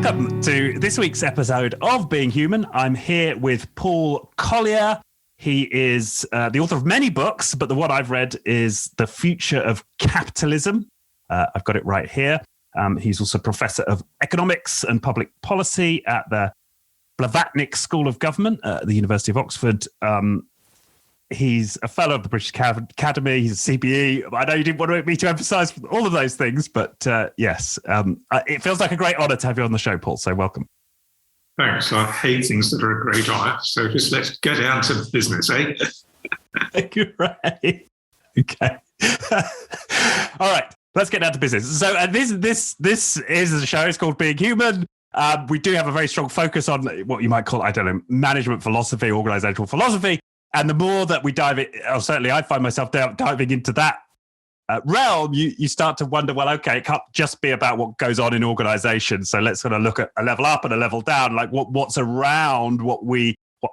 Welcome to this week's episode of Being Human. I'm here with Paul Collier. He is the author of many books, but the one I've read is The Future of Capitalism. I've got it right here. He's also professor of economics and public policy at the Blavatnik School of Government at the University of Oxford. He's a fellow of the British Academy. He's a CBE. I know you didn't want me to emphasize all of those things, but yes, it feels like a great honor to have you on the show, Paul. So welcome. Thanks. I hate things that are a great honor. So just let's get down to business, eh? Right. Okay. All right. Let's get down to business. So this is a show. It's called Being Human. We do have a very strong focus on what you might call, management philosophy, organizational philosophy. And the more that we dive in, or certainly I find myself diving into that realm, you start to wonder, well, okay, it can't just be about what goes on in organizations. So let's sort of look at a level up and a level down, like what's around what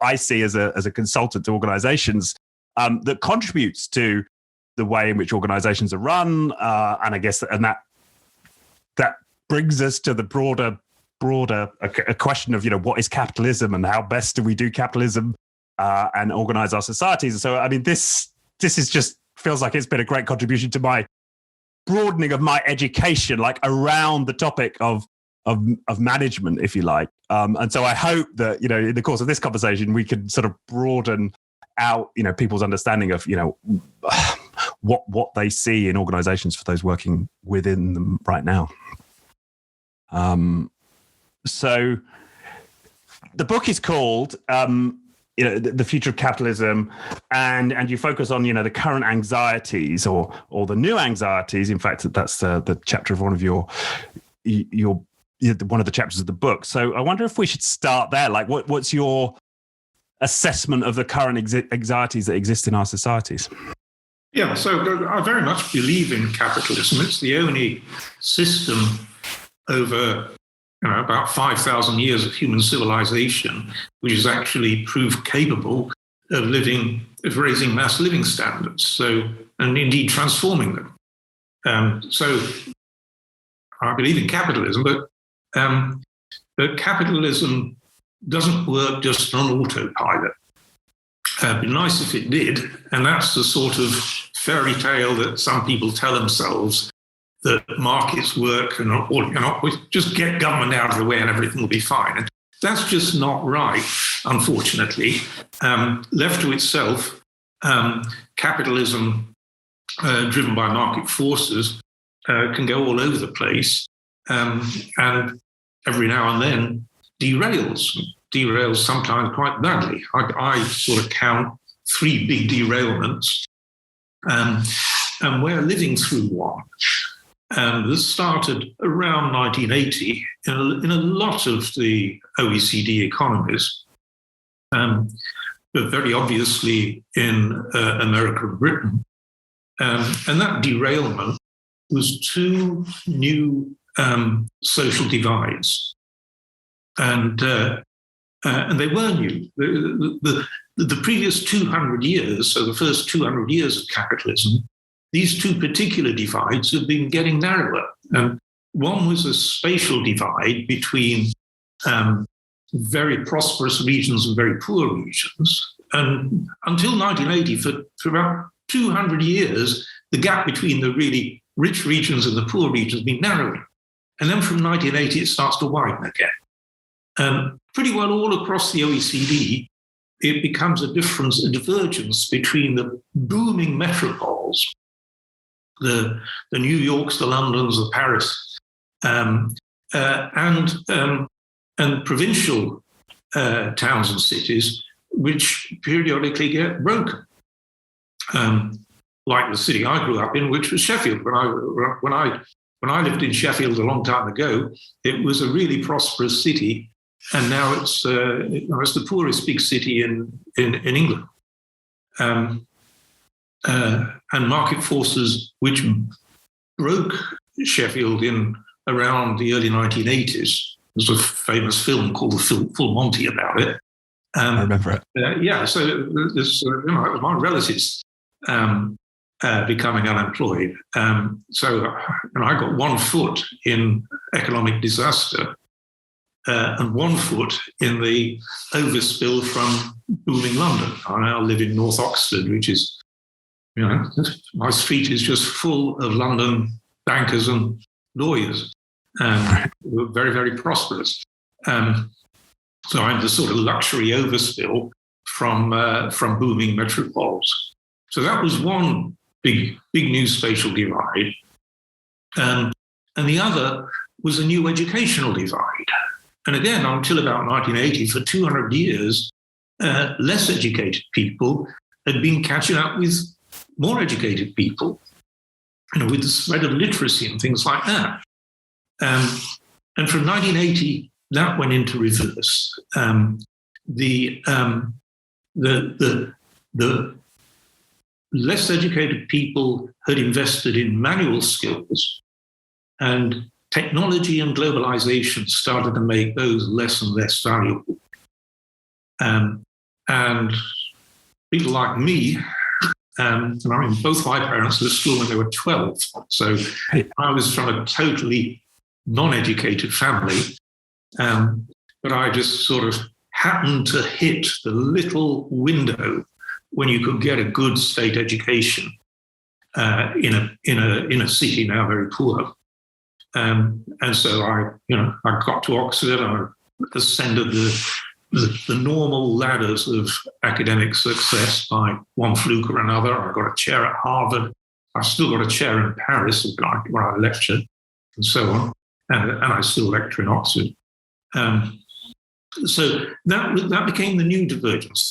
I see as a consultant to organizations that contributes to the way in which organizations are run. And I guess, that brings us to the broader a question of, what is capitalism and how best do we do capitalism and organize our societies. So, this is just feels like it's been a great contribution to my broadening of my education, like around the topic of management, if you like. And so I hope that, in the course of this conversation, we can sort of broaden out, people's understanding of, what they see in organizations for those working within them right now. So the book is called, The Future of Capitalism, and you focus on, the current anxieties or the new anxieties. In fact, that's the chapter of one of your one of the chapters of the book. So I wonder if we should start there. Like, what's your assessment of the current anxieties that exist in our societies? Yeah, so I very much believe in capitalism. It's the only system over about 5,000 years of human civilization, which is actually proved capable of raising mass living standards, and indeed transforming them. So I believe in capitalism, but capitalism doesn't work just on autopilot. It'd be nice if it did, and that's the sort of fairy tale that some people tell themselves, that markets work and we just get government out of the way and everything will be fine. And that's just not right, unfortunately. Left to itself, capitalism, driven by market forces, can go all over the place, and every now and then derails sometimes quite badly. I sort of count 3 big derailments, and we're living through one. This started around 1980 in a lot of the OECD economies, but very obviously in America and Britain. And that derailment was 2 new social divides. And they were new. The previous 200 years, so the first 200 years of capitalism, these 2 particular divides have been getting narrower. One was a spatial divide between very prosperous regions and very poor regions. And until 1980, for about 200 years, the gap between the really rich regions and the poor regions has been narrowing. And then from 1980, it starts to widen again. Pretty well all across the OECD, it becomes a divergence between the booming metropoles, the New Yorks, the Londons, the Paris, and provincial towns and cities, which periodically get broken. Like the city I grew up in, which was Sheffield. When I lived in Sheffield a long time ago, it was a really prosperous city, and now it's the poorest big city in England. And market forces which broke Sheffield in around the early 1980s. There's a famous film called Full Monty about it. I remember it. So there's my relatives becoming unemployed. So I got one foot in economic disaster and one foot in the overspill from booming London. I now live in North Oxford, which is, my street is just full of London bankers and lawyers, who are very, very prosperous. So I'm the sort of luxury overspill from booming metropoles. So that was one big new spatial divide. And the other was a new educational divide. And again, until about 1980, for 200 years, less educated people had been catching up with more educated people, with the spread of literacy and things like that. And from 1980, that went into reverse. The less educated people had invested in manual skills, and technology and globalization started to make those less and less valuable. And people like me, both my parents were at school when they were 12. So I was from a totally non-educated family. But I just sort of happened to hit the little window when you could get a good state education in a city now very poor. And so I got to Oxford. I ascended the normal ladders of academic success by one fluke or another. I got a chair at Harvard. I still got a chair in Paris where I lectured, and so on. And I still lecture in Oxford. So that became the new divergence.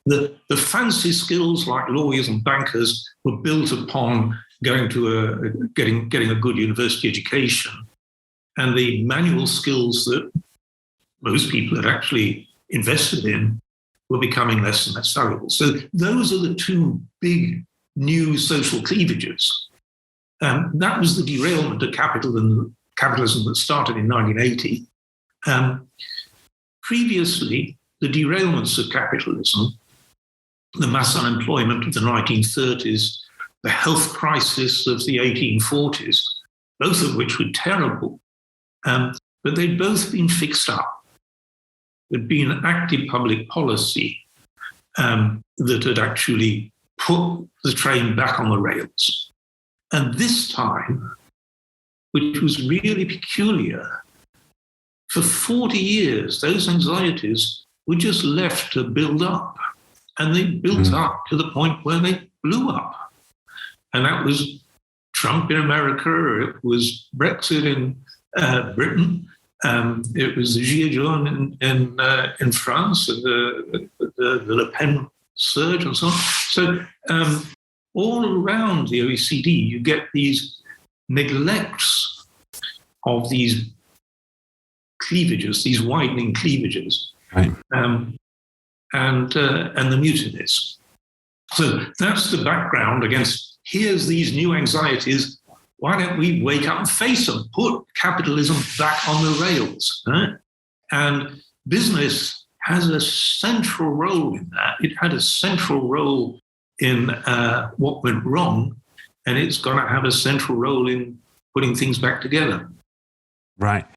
The fancy skills like lawyers and bankers were built upon going to getting a good university education, and the manual skills that most people had actually invested in were becoming less and less valuable. So those are the two big new social cleavages. That was the derailment of capitalism that started in 1980. Previously, the derailments of capitalism, the mass unemployment of the 1930s, the health crisis of the 1840s, both of which were terrible, but they'd both been fixed up. There'd been active public policy that had actually put the train back on the rails. And this time, which was really peculiar, for 40 years, those anxieties were just left to build up. And they built up to the point where they blew up. And that was Trump in America, it was Brexit in Britain, it was the Gilets jaunes in France, and the Le Pen surge and so on. So all around the OECD, you get these neglects of these cleavages, these widening cleavages, right. And the mutinies. So that's the background against, here's these new anxieties. Why don't we wake up and face them, put capitalism back on the rails? Right? And business has a central role in that. It had a central role in what went wrong, and it's going to have a central role in putting things back together. Right.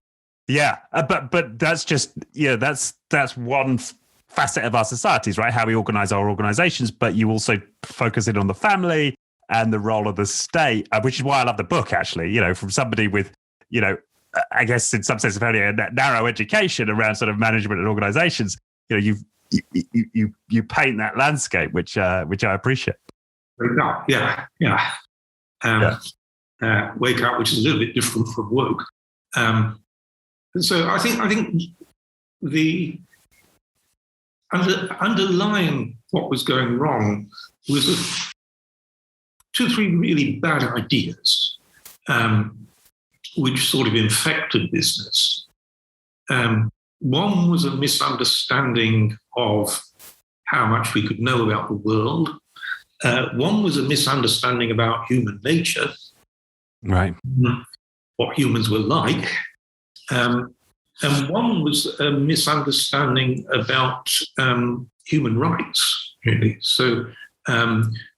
Yeah. But that's just, that's one facet of our societies, right? How we organize our organizations, but you also focus in on the family and the role of the state, which is why I love the book, actually, from somebody with, I guess in some sense, a fairly narrow education around sort of management and organizations, you paint that landscape, which I appreciate. Yeah. Wake up, which is a little bit different from woke. So I think the underlying what was going wrong was two or three really bad ideas, which sort of infected business. One was a misunderstanding of how much we could know about the world. One was a misunderstanding about human nature, right? What humans were like. And one was a misunderstanding about human rights, really. So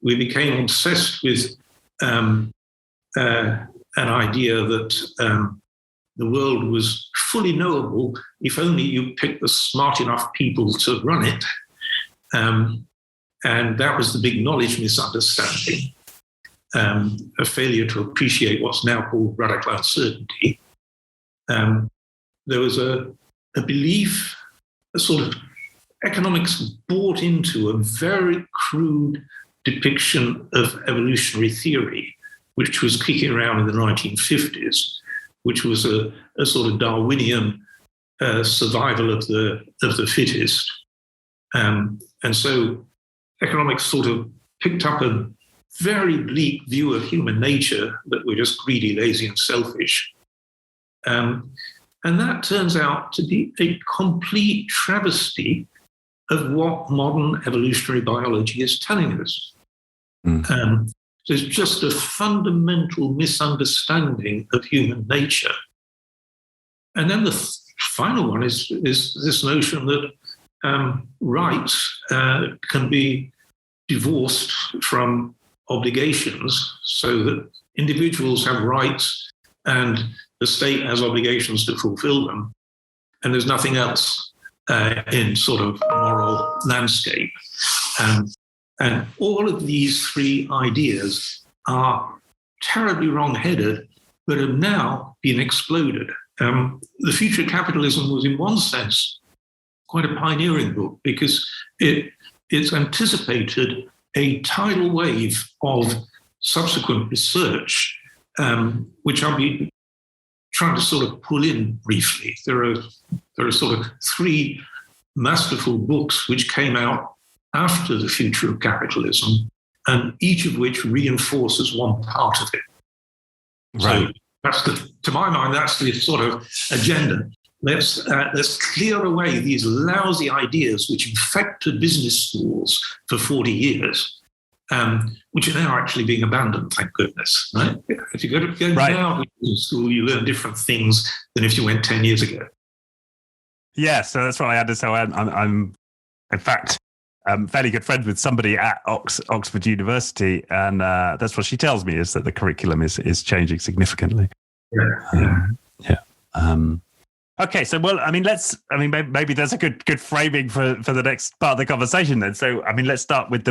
we became obsessed with an idea that the world was fully knowable if only you picked the smart enough people to run it. And that was the big knowledge misunderstanding, a failure to appreciate what's now called radical uncertainty. There was a belief, a sort of economics bought into a very crude depiction of evolutionary theory, which was kicking around in the 1950s, which was a sort of Darwinian survival of the fittest. And so economics sort of picked up a very bleak view of human nature, that we're just greedy, lazy, and selfish. And that turns out to be a complete travesty of what modern evolutionary biology is telling us. There's just a fundamental misunderstanding of human nature. And then the final one is this notion that rights can be divorced from obligations, so that individuals have rights and the state has obligations to fulfill them, and there's nothing else in sort of moral landscape. And all of these three ideas are terribly wrong-headed, but have now been exploded. The Future of Capitalism was, in one sense, quite a pioneering book, because it's anticipated a tidal wave of subsequent research, which I'll be trying to sort of pull in briefly. There are sort of three masterful books which came out after the Future of Capitalism, and each of which reinforces one part of it. Right. So that's to my mind, that's the sort of agenda. Let's clear away these lousy ideas which infected business schools for 40 years, which are now actually being abandoned, thank goodness. Right? If you go now to business school, you learn different things than if you went 10 years ago. Yeah, so that's what I understand. I'm in fact, fairly good friends with somebody at Oxford University, and that's what she tells me, is that the curriculum is changing significantly. Okay, so maybe there's a good framing for the next part of the conversation then. So let's start with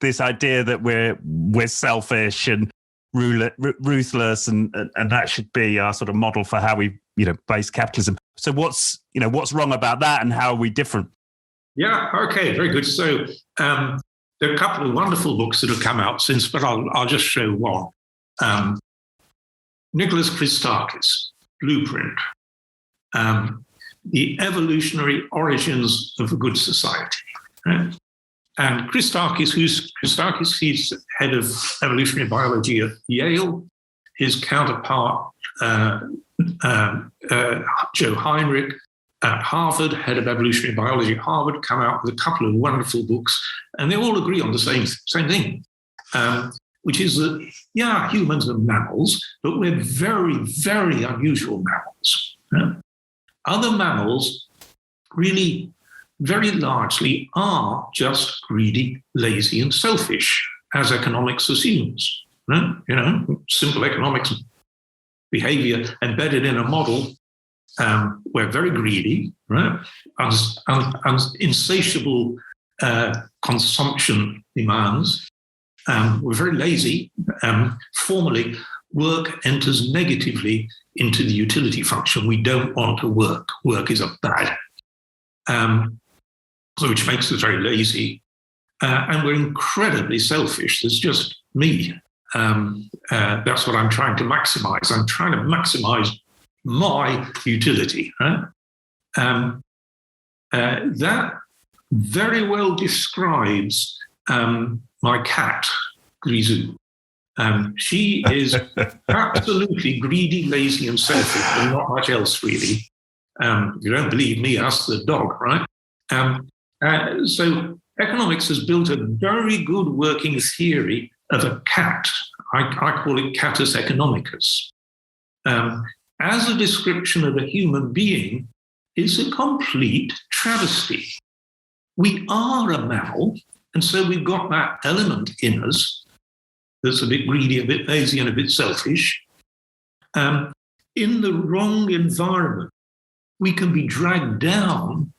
this idea that we're selfish and ruthless, and that should be our sort of model for how we base capitalism. So what's wrong about that, and how are we different? Yeah, okay, very good. So there are a couple of wonderful books that have come out since, but I'll just show one. Nicholas Christakis, Blueprint, The Evolutionary Origins of a Good Society. Right? And Christakis, he's head of evolutionary biology at Yale. His counterpart, Joe Heinrich, at Harvard, head of evolutionary biology at Harvard, come out with a couple of wonderful books, and they all agree on the same thing, which is that, yeah, humans are mammals, but we're very, very unusual mammals. Yeah? Other mammals really, very largely, are just greedy, lazy, and selfish, as economics assumes. Right? Simple economics behavior embedded in a model. We're very greedy, right? Insatiable consumption demands. We're very lazy. Formally, work enters negatively into the utility function. We don't want to work. Work is a bad, which makes us very lazy. And we're incredibly selfish. There's just me. That's what I'm trying to maximize. I'm trying to maximize my utility. Right? That very well describes my cat, Grisou. She is absolutely greedy, lazy, and selfish, and not much else, really. If you don't believe me, ask the dog, right? So economics has built a very good working theory of a cat. I call it catus economicus. As a description of a human being, is a complete travesty. We are a mammal, and so we've got that element in us that's a bit greedy, a bit lazy, and a bit selfish. in the wrong environment, we can be dragged down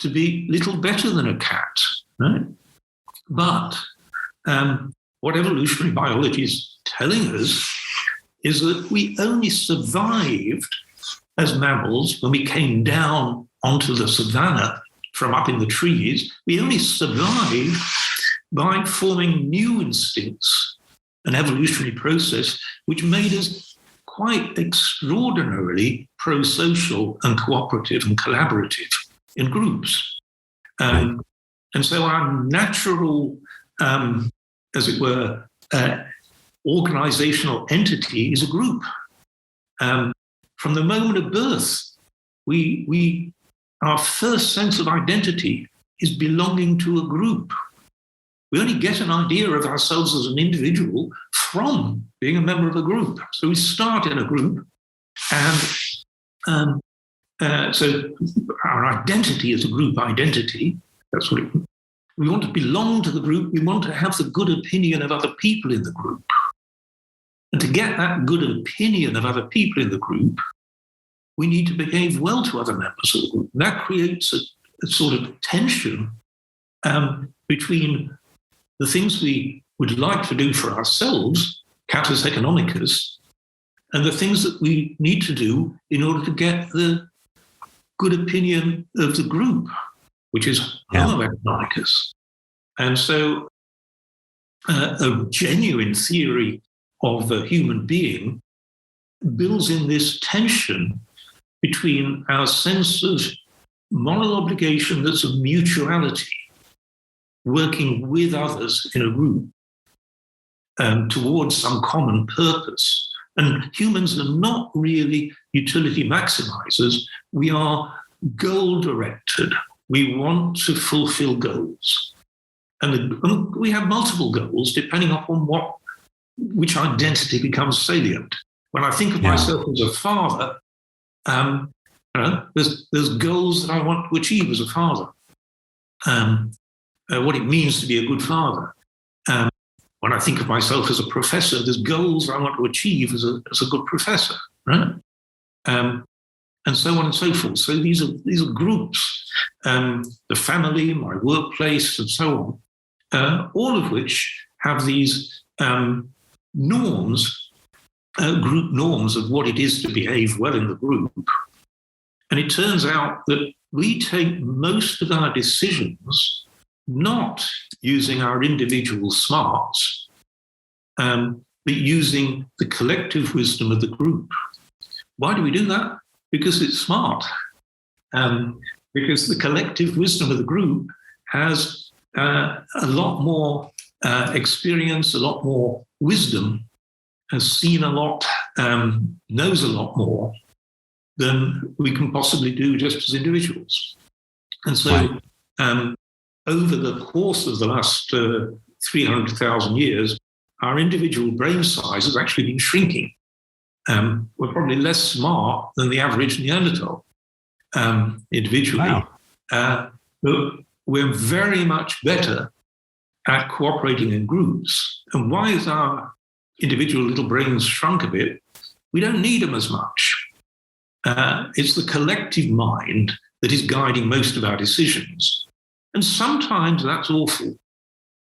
to be little better than a cat, right? But what evolutionary biology is telling us is that we only survived as mammals when we came down onto the savannah from up in the trees. We only survived by forming new instincts, an evolutionary process which made us quite extraordinarily pro-social and cooperative and collaborative in groups. And so our natural, as it were, organizational entity is a group. From the moment of birth, our first sense of identity is belonging to a group. We only get an idea of ourselves as an individual from being a member of a group. So we start in a group, and so our identity is a group identity. That's what we want to belong to the group. We want to have the good opinion of other people in the group. And to get that good opinion of other people in the group, we need to behave well to other members of the group. That creates a sort of tension between the things we would like to do for ourselves, catus economicus, and the things that we need to do in order to get the good opinion of the group, which is homo economicus. And so a genuine theory of the human being builds in this tension between our sense of moral obligation that's of mutuality, working with others in a group towards some common purpose. And humans are not really utility maximizers. We are goal-directed. We want to fulfill goals. And we have multiple goals depending upon which identity becomes salient. When I think of myself as a father, there's goals that I want to achieve as a father. What it means to be a good father. When I think of myself as a professor, there's goals I want to achieve as a good professor, right? And so on and so forth. So these are groups, the family, my workplace, and so on, all of which have these norms, group norms of what it is to behave well in the group. And it turns out that we take most of our decisions not using our individual smarts, but using the collective wisdom of the group. Why do we do that? Because it's smart. Because the collective wisdom of the group has a lot more experience, a lot more wisdom, has seen a lot, knows a lot more than we can possibly do just as individuals. And so over the course of the last 300,000 years, our individual brain size has actually been shrinking. We're probably less smart than the average Neanderthal individually. Wow. But we're very much better at cooperating in groups. And why is our individual little brains shrunk a bit? We don't need them as much. It's the collective mind that is guiding most of our decisions. And sometimes that's awful,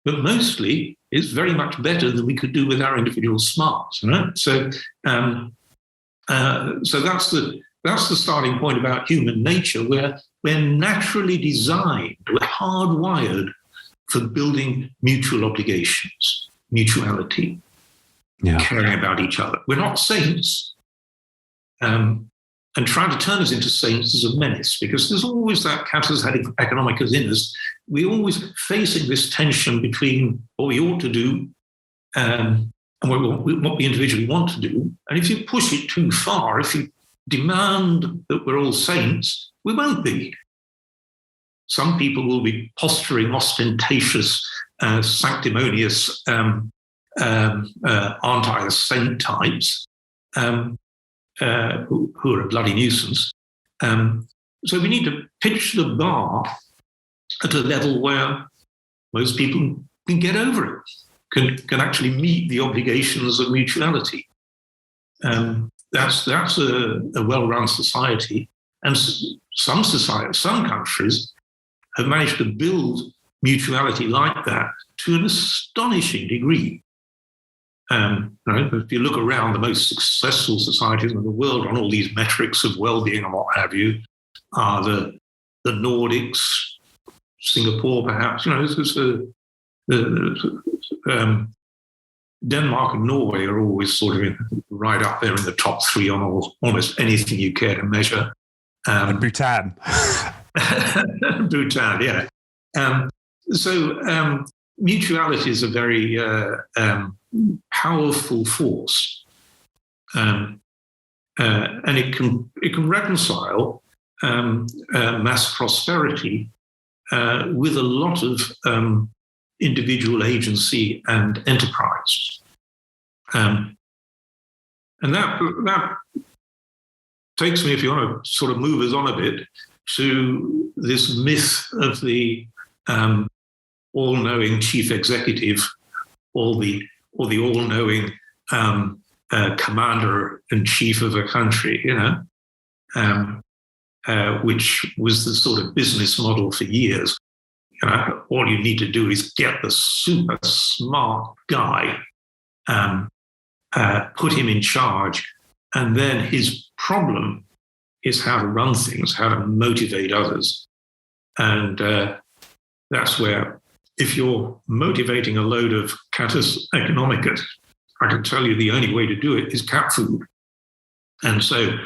but mostly it's very much better than we could do with our individual smarts. Right? So that's the starting point about human nature, where we're naturally designed, we're hardwired for building mutual obligations, mutuality, caring about each other. We're not saints. And trying to turn us into saints is a menace, because there's always that catus economicus in us. We're always facing this tension between what we ought to do and what we individually want to do. And if you push it too far, if you demand that we're all saints, we won't be. Some people will be posturing ostentatious, sanctimonious, aren't I a saint types, who are a bloody nuisance. So we need to pitch the bar at a level where most people can get over it, can actually meet the obligations of mutuality. that's a well-run society, and some countries have managed to build mutuality like that to an astonishing degree. Right? If you look around the most successful societies in the world on all these metrics of well-being and what have you, are the Nordics, Singapore, perhaps. Denmark and Norway are always sort of right up there in the top three on almost anything you care to measure. And Bhutan. Bhutan, yeah. So mutuality is a very powerful force, and it can reconcile mass prosperity with a lot of individual agency and enterprise, and that takes me, if you want to sort of move us on a bit, to this myth of the all-knowing chief executive, or the all-knowing commander-in-chief of a country, which was the sort of business model for years. All you need to do is get the super smart guy, put him in charge, and then his problem is how to run things, how to motivate others. And that's where, if you're motivating a load of catus economicus, I can tell you the only way to do it is cat food. And so,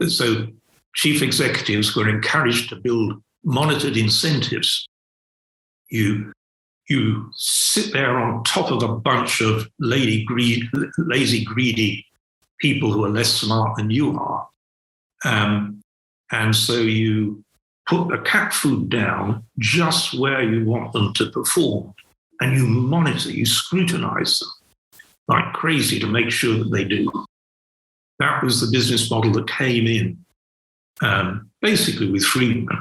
so chief executives were encouraged to build monitored incentives. You sit there on top of a bunch of lazy, greedy people who are less smart than you are. And so you put the cat food down just where you want them to perform, and you monitor, you scrutinize them like crazy to make sure that they do. That was the business model that came in, basically with Friedman.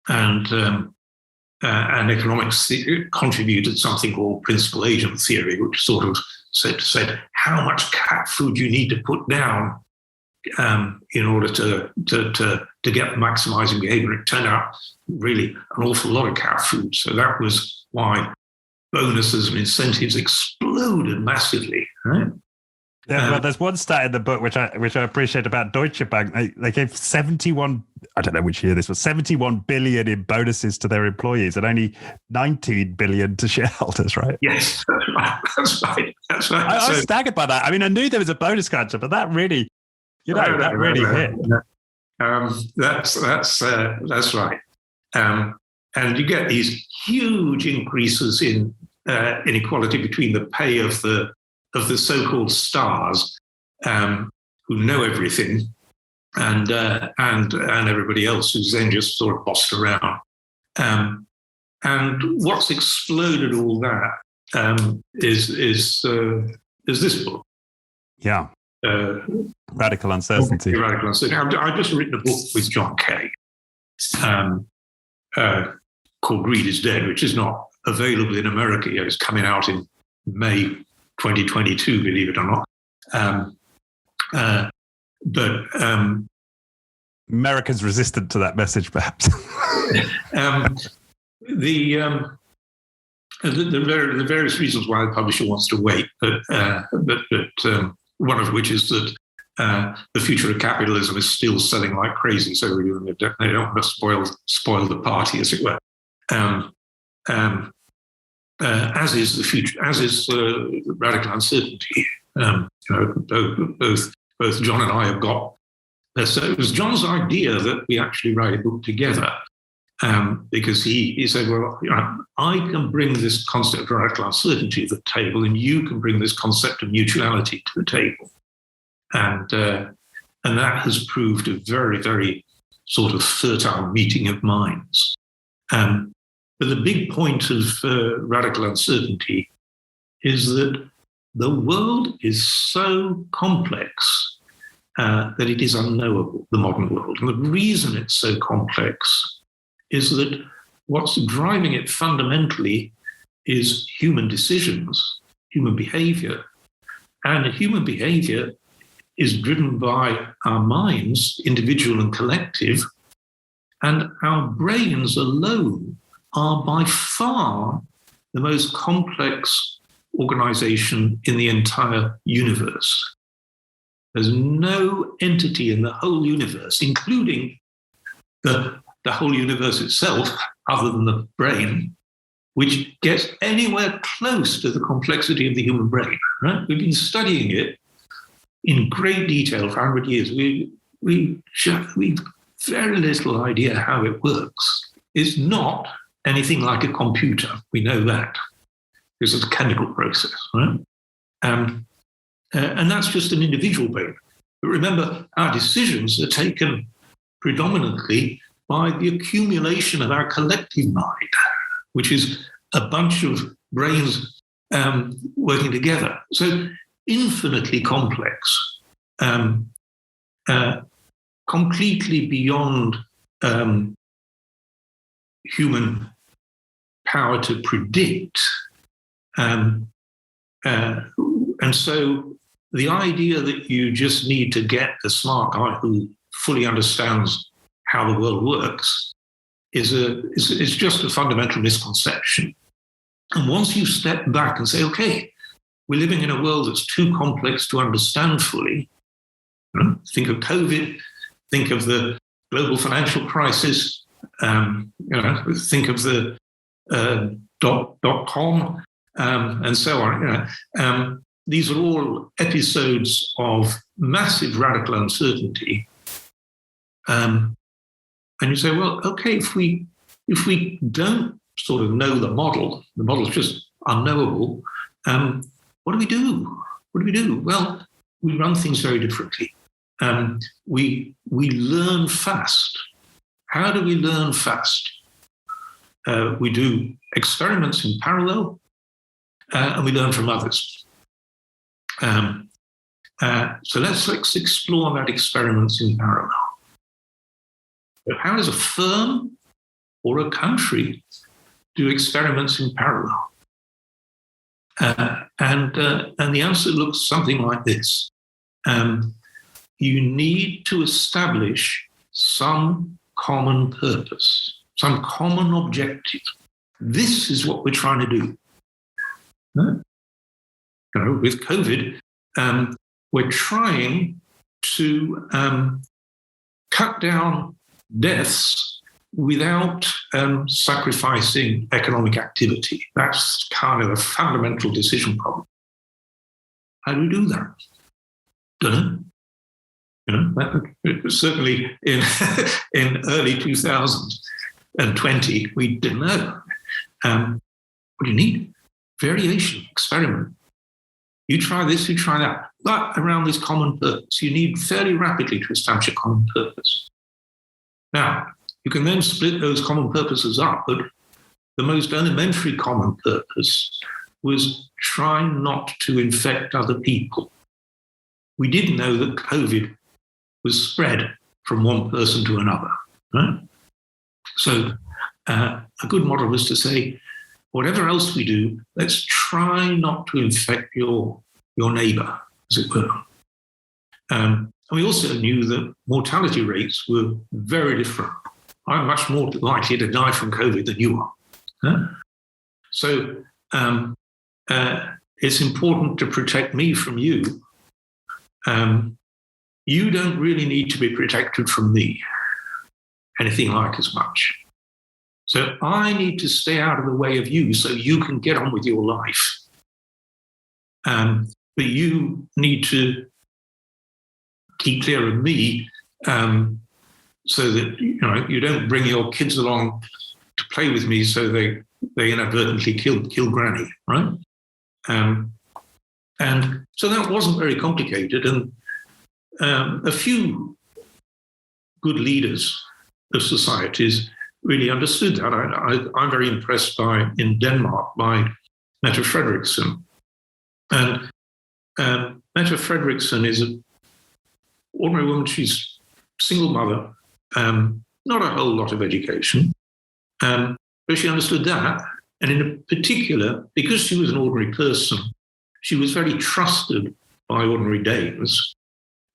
And economics contributed something called principal agent theory, which sort of said how much cat food you need to put down in order to get maximizing behavior. It turned out really an awful lot of cat food. So that was why bonuses and incentives exploded massively. Right? Yeah, well, there's one stat in the book which I appreciate about Deutsche Bank. They gave 71, I don't know which year this was, 71 billion in bonuses to their employees and only 19 billion to shareholders, right? Yes, that's right. I was staggered by that. I mean, I knew there was a bonus culture, but that really, that really hit. That's right. And you get these huge increases in inequality between the pay of the so-called stars, who know everything, and everybody else who's then just sort of bossed around. And what's exploded all that is this book. Yeah. Radical Uncertainty. Radical Uncertainty. I've just written a book with John Kay called Greed is Dead, which is not available in America yet. It's coming out in May 2022, believe it or not. But Americans resistant to that message, perhaps. The various reasons why the publisher wants to wait, but one of which is that the Future of Capitalism is still selling like crazy, so they don't want to spoil the party, as it were. As is the future, as is Radical Uncertainty. Both John and I have got. So it was John's idea that we actually write a book together, because he said, well, I can bring this concept of radical uncertainty to the table, and you can bring this concept of mutuality to the table, and that has proved a very, very sort of fertile meeting of minds. But the big point of radical uncertainty is that the world is so complex that it is unknowable, the modern world. And the reason it's so complex is that what's driving it fundamentally is human decisions, human behavior. And human behavior is driven by our minds, individual and collective, and our brains alone are by far the most complex organization in the entire universe. There's no entity in the whole universe, including the whole universe itself, other than the brain, which gets anywhere close to the complexity of the human brain. Right? We've been studying it in great detail for 100 years. We've very little idea how it works. It's not anything like a computer. We know that. This is a chemical process, right? And that's just an individual brain. But remember, our decisions are taken predominantly by the accumulation of our collective mind, which is a bunch of brains working together. So infinitely complex, completely beyond human power to predict. And so the idea that you just need to get a smart guy who fully understands how the world works is just a fundamental misconception. And once you step back and say, okay, we're living in a world that's too complex to understand fully, think of COVID, think of the global financial crisis, think of the .com, and so on. These are all episodes of massive radical uncertainty. And you say, well, okay, if we don't sort of know the model's just unknowable, what do we do? What do we do? Well, we run things very differently. We learn fast. How do we learn fast? We do experiments in parallel, and we learn from others. So let's explore that experiments in parallel. But how does a firm or a country do experiments in parallel? And the answer looks something like this. You need to establish some common purpose, some common objective. This is what we're trying to do. With COVID, we're trying to cut down deaths without sacrificing economic activity. That's kind of a fundamental decision problem. How do we do that? Don't know. Certainly in early 2020, we didn't know. What do you need? Variation, experiment. You try this, you try that. But around this common purpose, you need fairly rapidly to establish a common purpose. Now, you can then split those common purposes up, but the most elementary common purpose was try not to infect other people. We didn't know that COVID was spread from one person to another. Right? So a good model was to say, whatever else we do, let's try not to infect your neighbor, as it were. And we also knew that mortality rates were very different. I'm much more likely to die from COVID than you are. So it's important to protect me from you. You don't really need to be protected from me, anything like as much. So I need to stay out of the way of you so you can get on with your life. But you need to keep clear of me so that you don't bring your kids along to play with me so they inadvertently kill Granny, right? And so that wasn't very complicated. And a few good leaders of societies really understood that. I'm very impressed in Denmark by Mette Frederiksen. And Mette Frederiksen is an ordinary woman. She's a single mother, not a whole lot of education, but she understood that. And in particular, because she was an ordinary person, she was very trusted by ordinary Danes.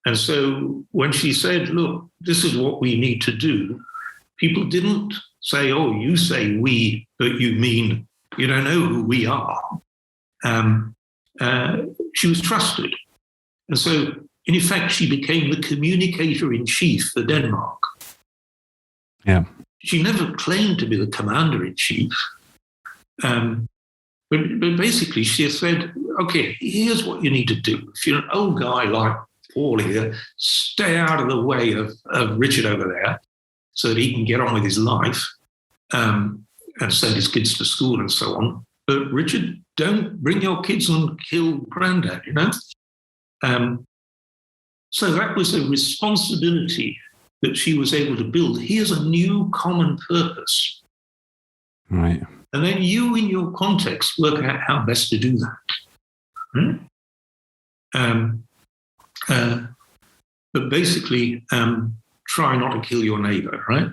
And so when she said, look, this is what we need to do, people didn't say, oh, you say we, but you mean you don't know who we are. She was trusted. And so, in effect, she became the communicator in chief for Denmark. Yeah. She never claimed to be the commander in chief. But basically, she said, okay, here's what you need to do. If you're an old guy like Paul here, stay out of the way of Richard over there so that he can get on with his life and send his kids to school and so on. But Richard, don't bring your kids and kill Granddad, you know? So that was a responsibility that she was able to build. Here's a new common purpose. Right. And then you, in your context, work out how best to do that. But basically, try not to kill your neighbor, right?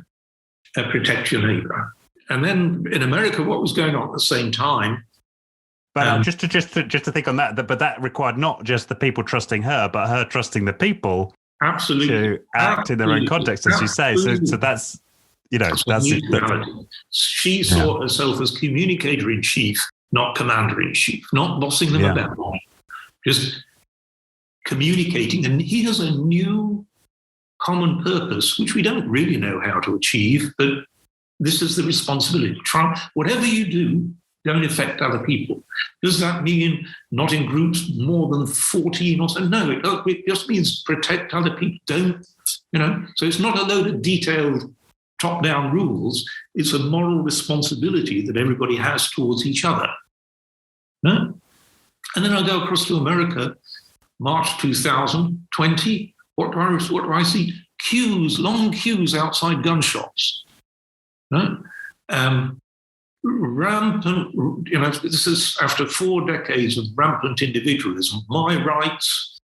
Protect your neighbor. And then in America, what was going on at the same time? But just to think on that, but that required not just the people trusting her, but her trusting the people. Absolutely. To act in their own context, as you say. So that's, that's it. She saw herself as communicator in chief, not commander in chief, not bossing them about, just communicating. And here's a new common purpose, which we don't really know how to achieve, but this is the responsibility. Try, whatever you do, don't affect other people. Does that mean not in groups more than 14 or so? No, it just means protect other people. Don't, So it's not a load of detailed top-down rules. It's a moral responsibility that everybody has towards each other. No? And then I go across to America, March 2020. What do I see? Queues, long queues outside gun shops. No? Rampant, this is after 4 decades of rampant individualism. My rights,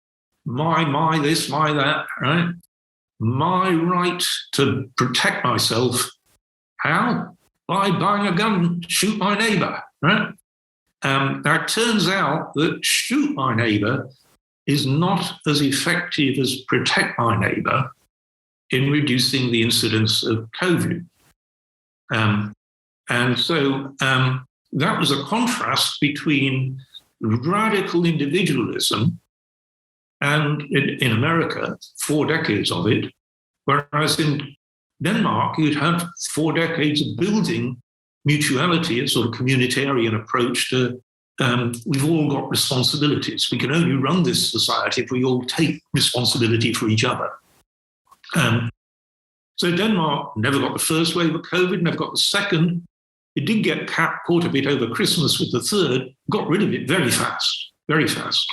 my this, my that, right? My right to protect myself. How? By buying a gun, shoot my neighbor, right? Now, it turns out that shoot my neighbor is not as effective as protect my neighbor in reducing the incidence of COVID. And so that was a contrast between radical individualism and in America, 4 decades of it, whereas in Denmark, you'd had 4 decades of building mutuality, a sort of communitarian approach to we've all got responsibilities. We can only run this society if we all take responsibility for each other. So Denmark never got the first wave of COVID, never got the second. It did get caught a bit over Christmas with the third, got rid of it very fast, very fast.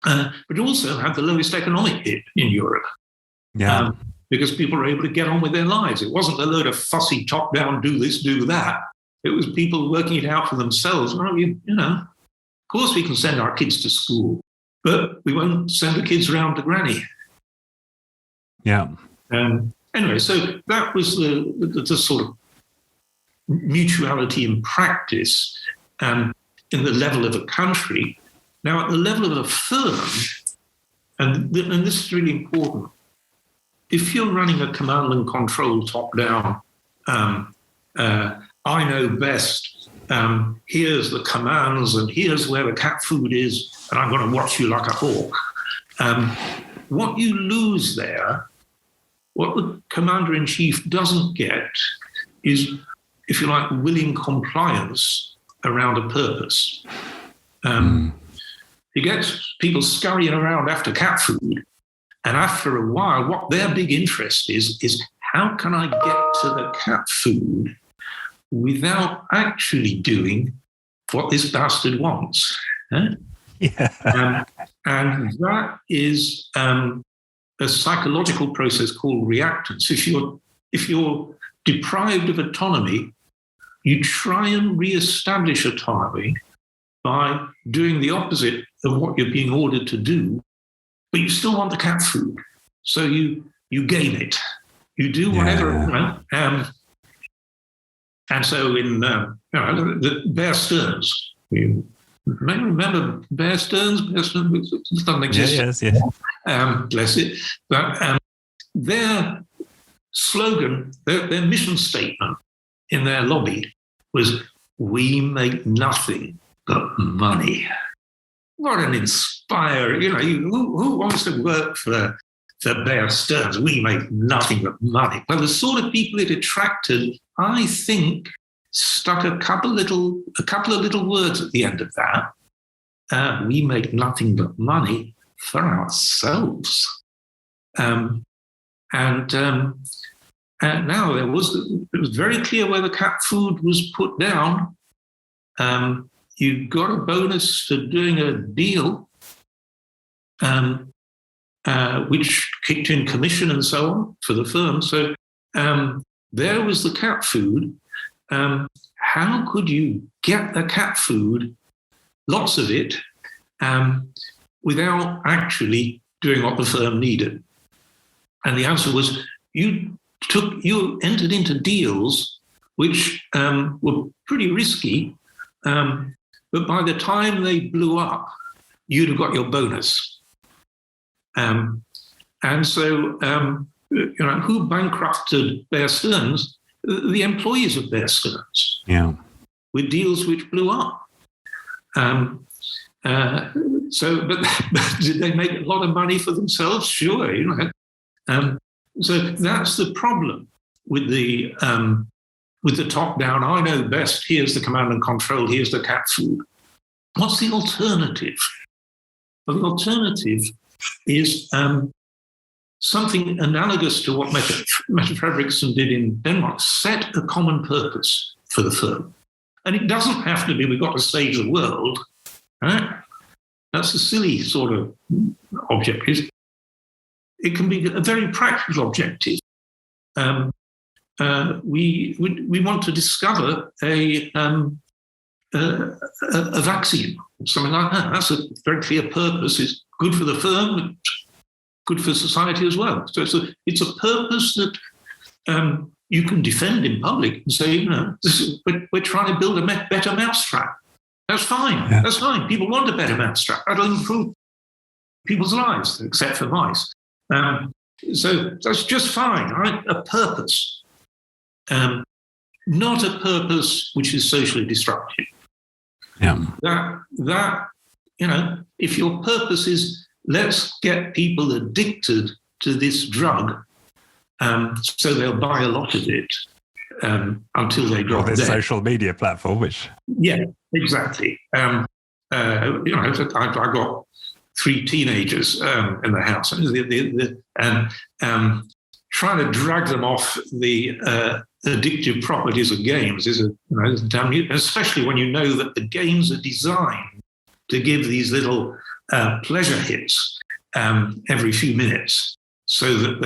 But it also had the lowest economic hit in Europe. Yeah. Because people were able to get on with their lives. It wasn't a load of fussy top-down, do this, do that. It was people working it out for themselves. Well, of course we can send our kids to school, but we won't send the kids around to granny. Yeah. Anyway, so that was the sort of mutuality in practice in the level of a country. Now, at the level of a firm, and this is really important, if you're running a command and control top-down, I know best, here's the commands and here's where the cat food is, and I'm going to watch you like a hawk. What you lose there, what the commander-in-chief doesn't get is, if you like, willing compliance around a purpose. He gets people scurrying around after cat food, and after a while, what their big interest is how can I get to the cat food without actually doing what this bastard wants? Yeah. And that is a psychological process called reactants. If you're deprived of autonomy, you try and re-establish autonomy by doing the opposite of what you're being ordered to do, but you still want the cat food. So you game it. You do whatever. Yeah. And so in the Bear Stearns, remember Bear Stearns? Bear Stearns doesn't exist. Yes. Bless it. But their slogan, their mission statement in their lobby was, "We make nothing but money." What an inspiring, who wants to work for Bear Stearns? We make nothing but money. Well, the sort of people it attracted, I think, stuck a couple of little words at the end of that. We make nothing but money for ourselves. And now it was very clear where the cat food was put down. You got a bonus for doing a deal, which kicked in commission and so on for the firm. So there was the cat food. How could you get the cat food, lots of it, without actually doing what the firm needed? And the answer was you entered into deals which were pretty risky, but by the time they blew up, you'd have got your bonus. And so, who bankrupted Bear Stearns? The employees of Bear Stearns. Yeah. With deals which blew up. But did they make a lot of money for themselves? Sure. So that's the problem with the top down. I know best. Here's the command and control. Here's the cat food. What's the alternative? Well, the alternative is something analogous to what Mette Frederiksen did in Denmark. Set a common purpose for the firm. And it doesn't have to be, we've got to save the world. Right? That's a silly sort of objective. It can be a very practical objective. We want to discover a vaccine, something like that. That's a very clear purpose. It's good for the firm, good for society as well. So it's a purpose that you can defend in public and say, we're trying to build a better mousetrap. That's fine. Yeah. That's fine. People want a better mousetrap. That'll improve people's lives, except for mice. So that's just fine, right? A purpose. Not a purpose which is socially destructive. Yeah. That if your purpose is let's get people addicted to this drug, so they'll buy a lot of it until they drop dead. This social media platform, which exactly. I got 3 teenagers in the house, and trying to drag them off the addictive properties of games is damn, especially when you know that the games are designed to give these little pleasure hits every few minutes, so that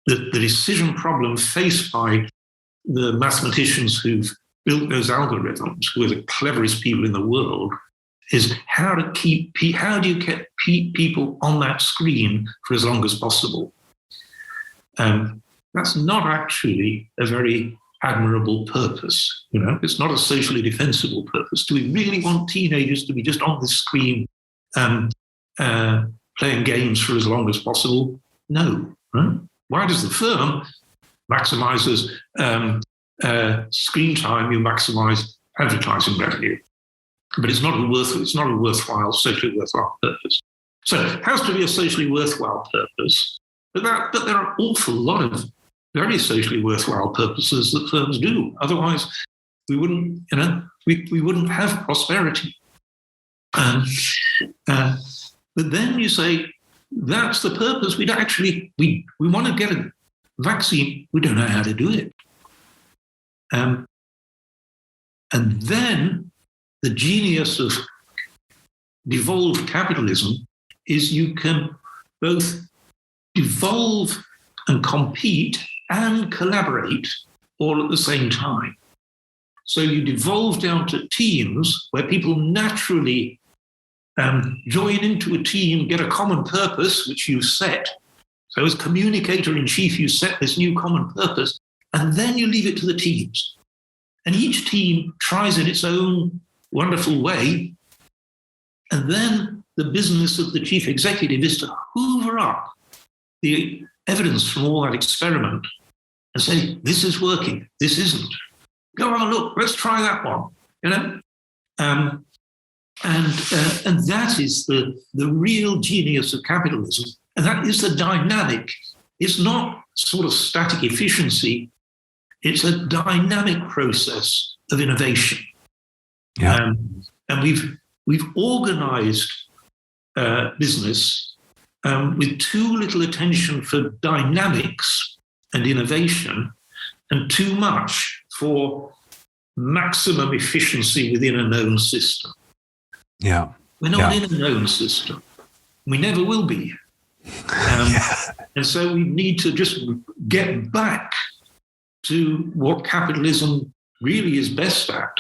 the decision problem faced by the mathematicians who've built those algorithms, who are the cleverest people in the world, is how do you keep people on that screen for as long as possible? That's not actually a very admirable purpose. It's not a socially defensible purpose. Do we really want teenagers to be just on the screen playing games for as long as possible? No. Right? Why does the firm maximizes screen time? You maximize advertising revenue, but it's not a worthwhile, socially worthwhile purpose. So it has to be a socially worthwhile purpose, but there are an awful lot of very socially worthwhile purposes that firms do. Otherwise, we wouldn't, we wouldn't have prosperity. But then you say, that's the purpose. We want to get a vaccine. We don't know how to do it. And then the genius of devolved capitalism is you can both devolve and compete and collaborate all at the same time. So you devolve down to teams where people naturally join into a team, get a common purpose, which you set. So as communicator-in-chief, you set this new common purpose, and then you leave it to the teams. And each team tries in its own wonderful way. And then the business of the chief executive is to hoover up the evidence from all that experiment and say, this is working, this isn't. Go on, look, let's try that one. You know, and that is the real genius of capitalism, and that is the dynamic. It's not sort of static efficiency; it's a dynamic process of innovation. Yeah. And we've organised business with too little attention for dynamics and innovation, and too much for maximum efficiency within a known system. Yeah. We're not in a known system. We never will be. And so we need to just get back to what capitalism really is best at,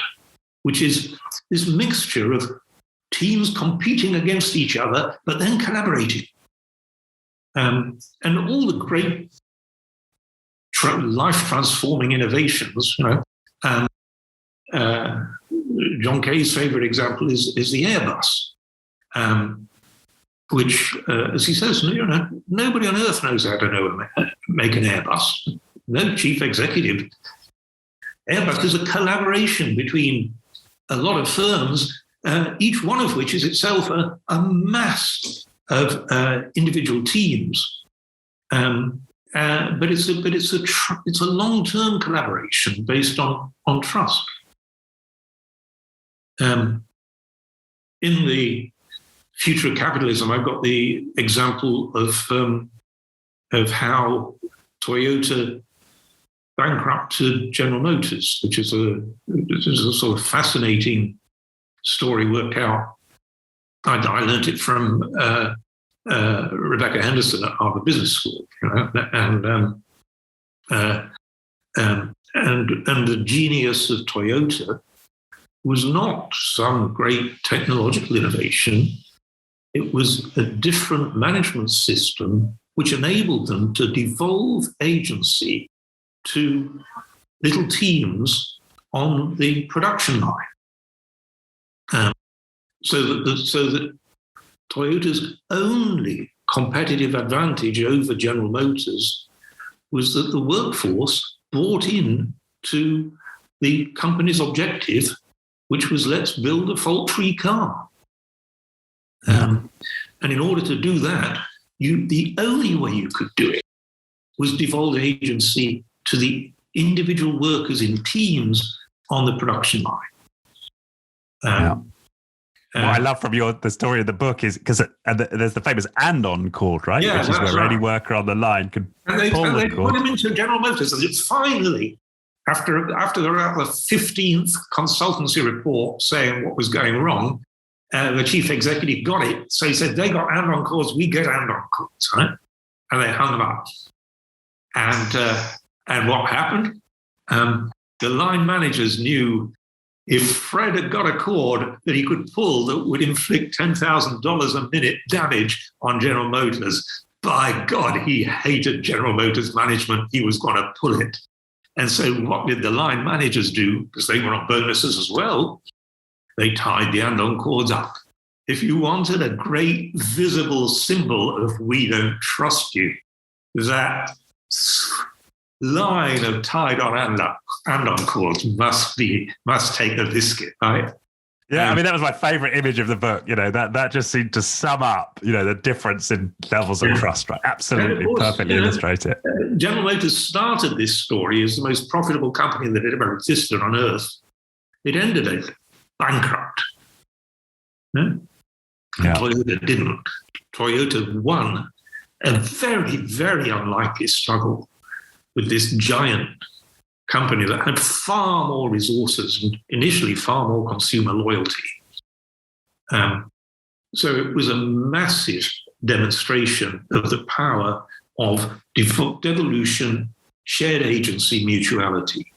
which is this mixture of teams competing against each other, but then collaborating. And all the great life-transforming innovations, you know, John Kay's favorite example is the Airbus, which, as he says, you know, nobody on earth knows how to make an Airbus. No chief executive. Airbus is a collaboration between a lot of firms, each one of which is itself a mass of individual teams. But it's a long-term collaboration based on trust. In the Future of Capitalism, I've got the example of how Toyota bankrupted General Motors, which is a sort of fascinating story worked out. I learned it from Rebecca Henderson at Harvard Business School, you know, and the genius of Toyota was not some great technological innovation. It was a different management system which enabled them to devolve agency to little teams on the production line. So that Toyota's only competitive advantage over General Motors was that the workforce bought in to the company's objective, which was let's build a fault-free car. And in order to do that, the only way you could do it was devolve agency to the individual workers in teams on the production line. What I love from the story of the book is because there's the famous and-on chord, right? Yeah, which is where right. any worker on the line could pull the chord. They put him into General Motors, and it's finally, after they're at the 15th consultancy report saying what was going wrong, the chief executive got it. So he said, they got and-on chords, we get and-on chords, right? And they hung them up. And what happened? The line managers knew if Fred had got a chord that he could pull that would inflict $10,000 a minute damage on General Motors, by God, he hated General Motors management. He was going to pull it. And so what did the line managers do? Because they were on bonuses as well. They tied the and-on chords up. If you wanted a great visible symbol of we don't trust you, that line of tied on and-on chords must take a biscuit, right? Yeah, I mean, that was my favorite image of the book. You know, that just seemed to sum up, you know, the difference in levels of trust, right? Absolutely, perfectly illustrate it. General Motors started this story as the most profitable company that had ever existed on Earth. It ended it bankrupt. Toyota didn't. Toyota won a very, very unlikely struggle with this giant company that had far more resources and initially far more consumer loyalty. So it was a massive demonstration of the power of devolution, shared agency, mutuality.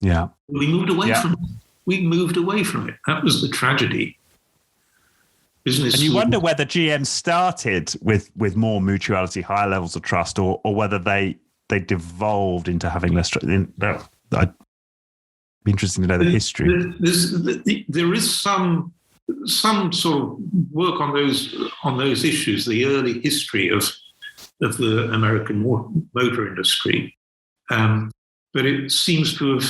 Yeah. We moved away from it. We moved away from it. That was the tragedy. Business. And you wonder whether GM started with more mutuality, higher levels of trust, or whether they devolved into having less trust. Be interesting to know the history. There is some sort of work on those issues, the early history of the American motor industry, but it seems to have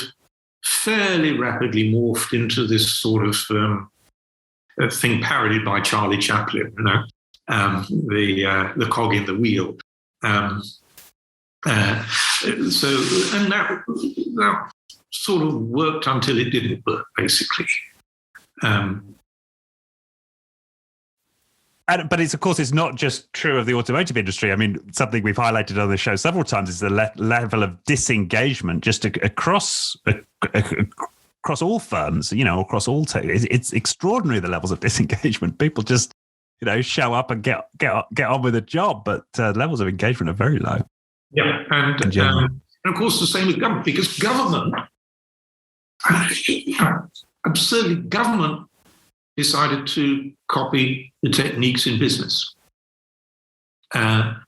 fairly rapidly morphed into this sort of thing parodied by Charlie Chaplin, the cog in the wheel. So that sort of worked until it didn't work, basically. But it's, of course, it's not just true of the automotive industry. I mean, something we've highlighted on the show several times is the level of disengagement just across all firms, across all tech. It's extraordinary, the levels of disengagement. People just, show up and get on with the job, but levels of engagement are very low. Yeah, and of course the same with government, because government, absurdly, government decided to copy the techniques in business, pioneered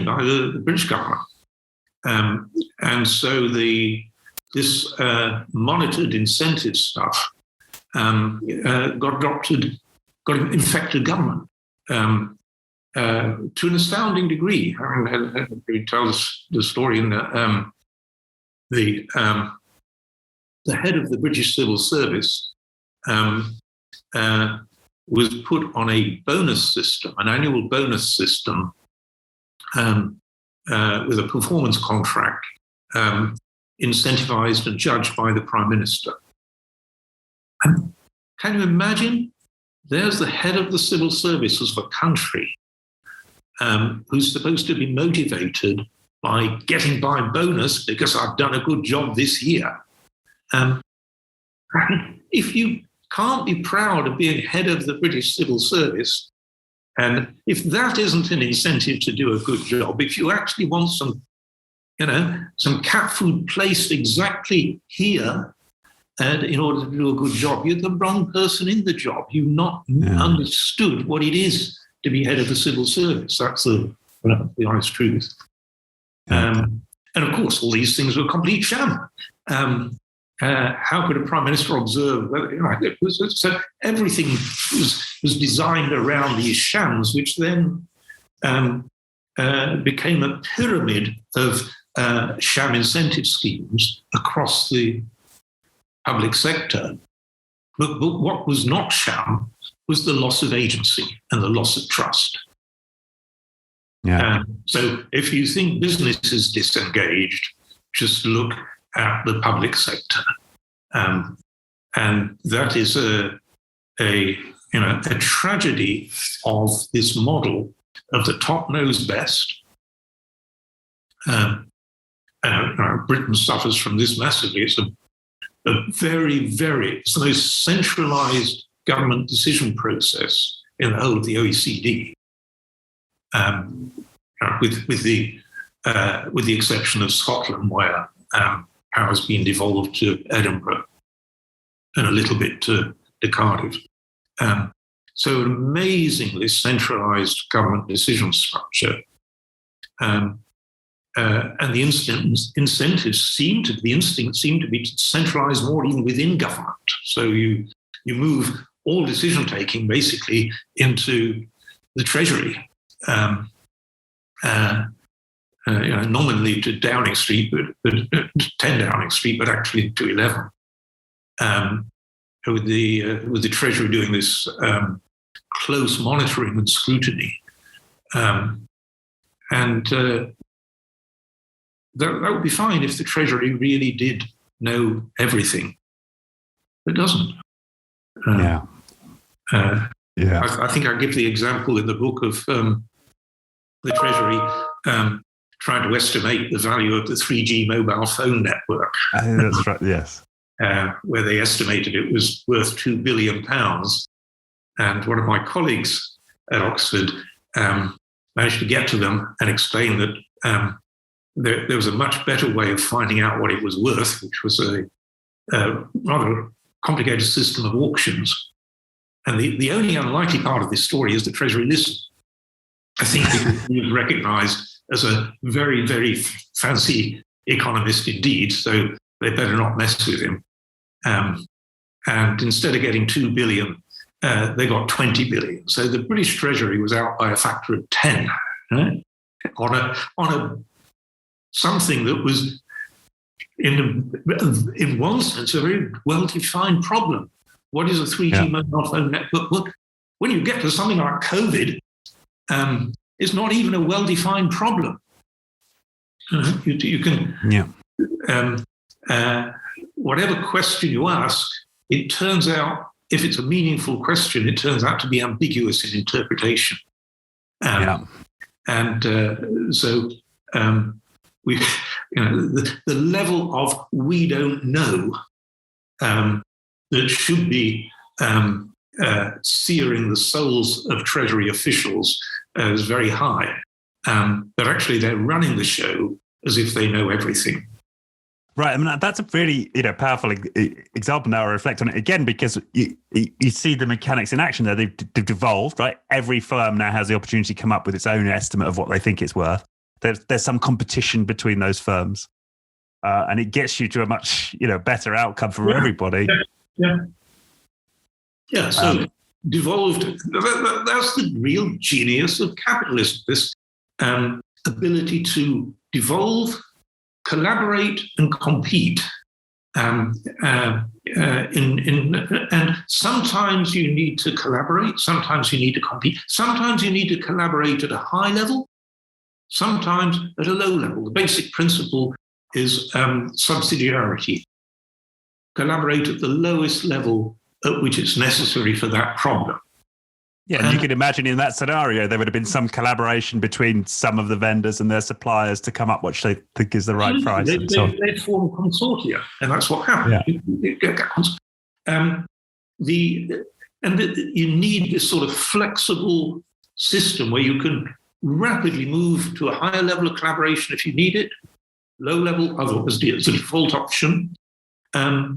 by the British government. And so this monitored incentive stuff got infected government to an astounding degree. I mean, we tell the story in the head of the British Civil Service was put on a bonus system, an annual bonus system with a performance contract, incentivized and judged by the Prime Minister. And can you imagine? There's the head of the civil service of a country who's supposed to be motivated by getting by bonus because I've done a good job this year. If you can't be proud of being head of the British civil service, and if that isn't an incentive to do a good job, if you actually want some cat food placed exactly here in order to do a good job, you're the wrong person in the job. You've not understood what it is to be head of the civil service. That's the honest truth. And of course, all these things were a complete sham. How could a prime minister observe? So everything was designed around these shams, which then became a pyramid of sham incentive schemes across the public sector. But what was not sham was the loss of agency and the loss of trust. Yeah. So if you think business is disengaged, just look at the public sector. And that is a tragedy of this model of the top knows best. Britain suffers from this massively. It's a it's the most centralized government decision process in the whole of the OECD, with the exception of Scotland, where power has been devolved to Edinburgh and a little bit to Cardiff. So an amazingly centralized government decision structure. And the incentives seem to be to centralize more even within government. So you move all decision taking basically into the Treasury, nominally to Downing Street, but 10 Downing Street, but actually to 11. With the Treasury doing this close monitoring and scrutiny, that would be fine if the Treasury really did know everything. It doesn't. I think I give the example in the book of the Treasury trying to estimate the value of the 3G mobile phone network. That's right, yes. Where they estimated it was worth £2 billion. And one of my colleagues at Oxford managed to get to them and explain that there was a much better way of finding out what it was worth, which was a rather complicated system of auctions. And the only unlikely part of this story is the Treasury listened. I think he was recognized as a very, very fancy economist indeed. So they better not mess with him. And instead of getting 2 billion, they got 20 billion. So the British Treasury was out by a factor of 10, right? on a something that was in one sense a very well-defined problem. What is a 3G mobile phone network? Well, when you get to something like COVID, it's not even a well-defined problem. You can, whatever question you ask, it turns out, if it's a meaningful question, it turns out to be ambiguous in interpretation. And so we, the level of we don't know that should be searing the souls of Treasury officials is very high. But actually, they're running the show as if they know everything. Right. I mean, that's a really powerful example now. I reflect on it again because you see the mechanics in action there. They've devolved, right? Every firm now has the opportunity to come up with its own estimate of what they think it's worth. There's some competition between those firms, and it gets you to a much better outcome for everybody. Yeah. So devolved. That's the real genius of capitalism. This ability to devolve, collaborate, and compete. And sometimes you need to collaborate. Sometimes you need to compete. Sometimes you need to collaborate at a high level. Sometimes at a low level. The basic principle is subsidiarity. Collaborate at the lowest level at which it's necessary for that problem. Yeah, and you can imagine in that scenario, there would have been some collaboration between some of the vendors and their suppliers to come up what they think is the right price. They form consortia, and that's what happened. You need this sort of flexible system where you can rapidly move to a higher level of collaboration if you need it, low level, otherwise it's a default option. I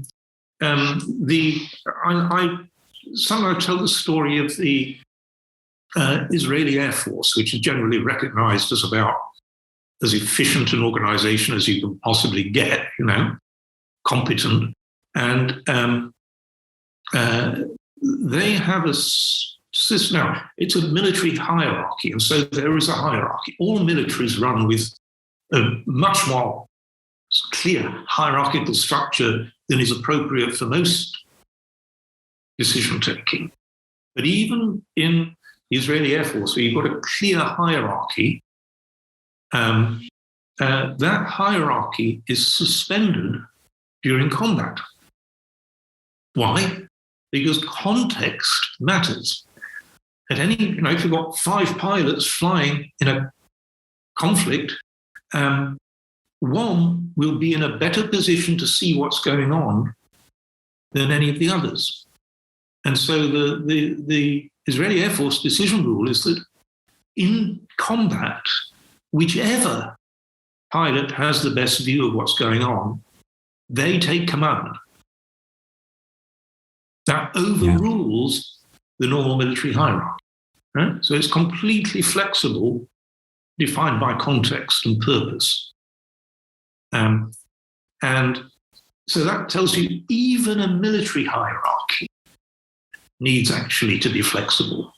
sometimes tell the story of the Israeli Air Force, which is generally recognized as about as efficient an organization as you can possibly get, competent. And they have a system. Now, it's a military hierarchy, and so there is a hierarchy. All militaries run with a much more clear hierarchical structure than is appropriate for most decision-taking. But even in the Israeli Air Force, where you've got a clear hierarchy, that hierarchy is suspended during combat. Why? Because context matters. At any, if you've got 5 pilots flying in a conflict, one will be in a better position to see what's going on than any of the others. And so the Israeli Air Force decision rule is that in combat, whichever pilot has the best view of what's going on, they take command. That overrules the normal military hierarchy. Right? So it's completely flexible, defined by context and purpose. And so that tells you even a military hierarchy needs actually to be flexible.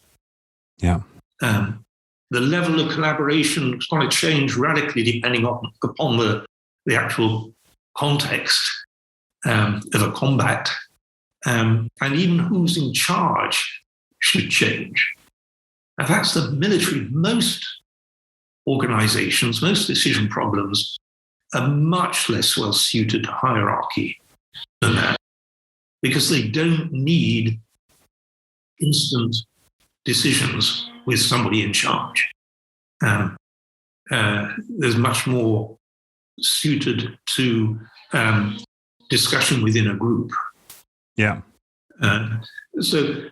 Yeah. The level of collaboration is going to change radically depending upon the actual context of a combat. And even who's in charge should change. Now, that's the military. Most organizations, most decision problems are much less well suited to hierarchy than that because they don't need instant decisions with somebody in charge. There's much more suited to discussion within a group. Yeah. So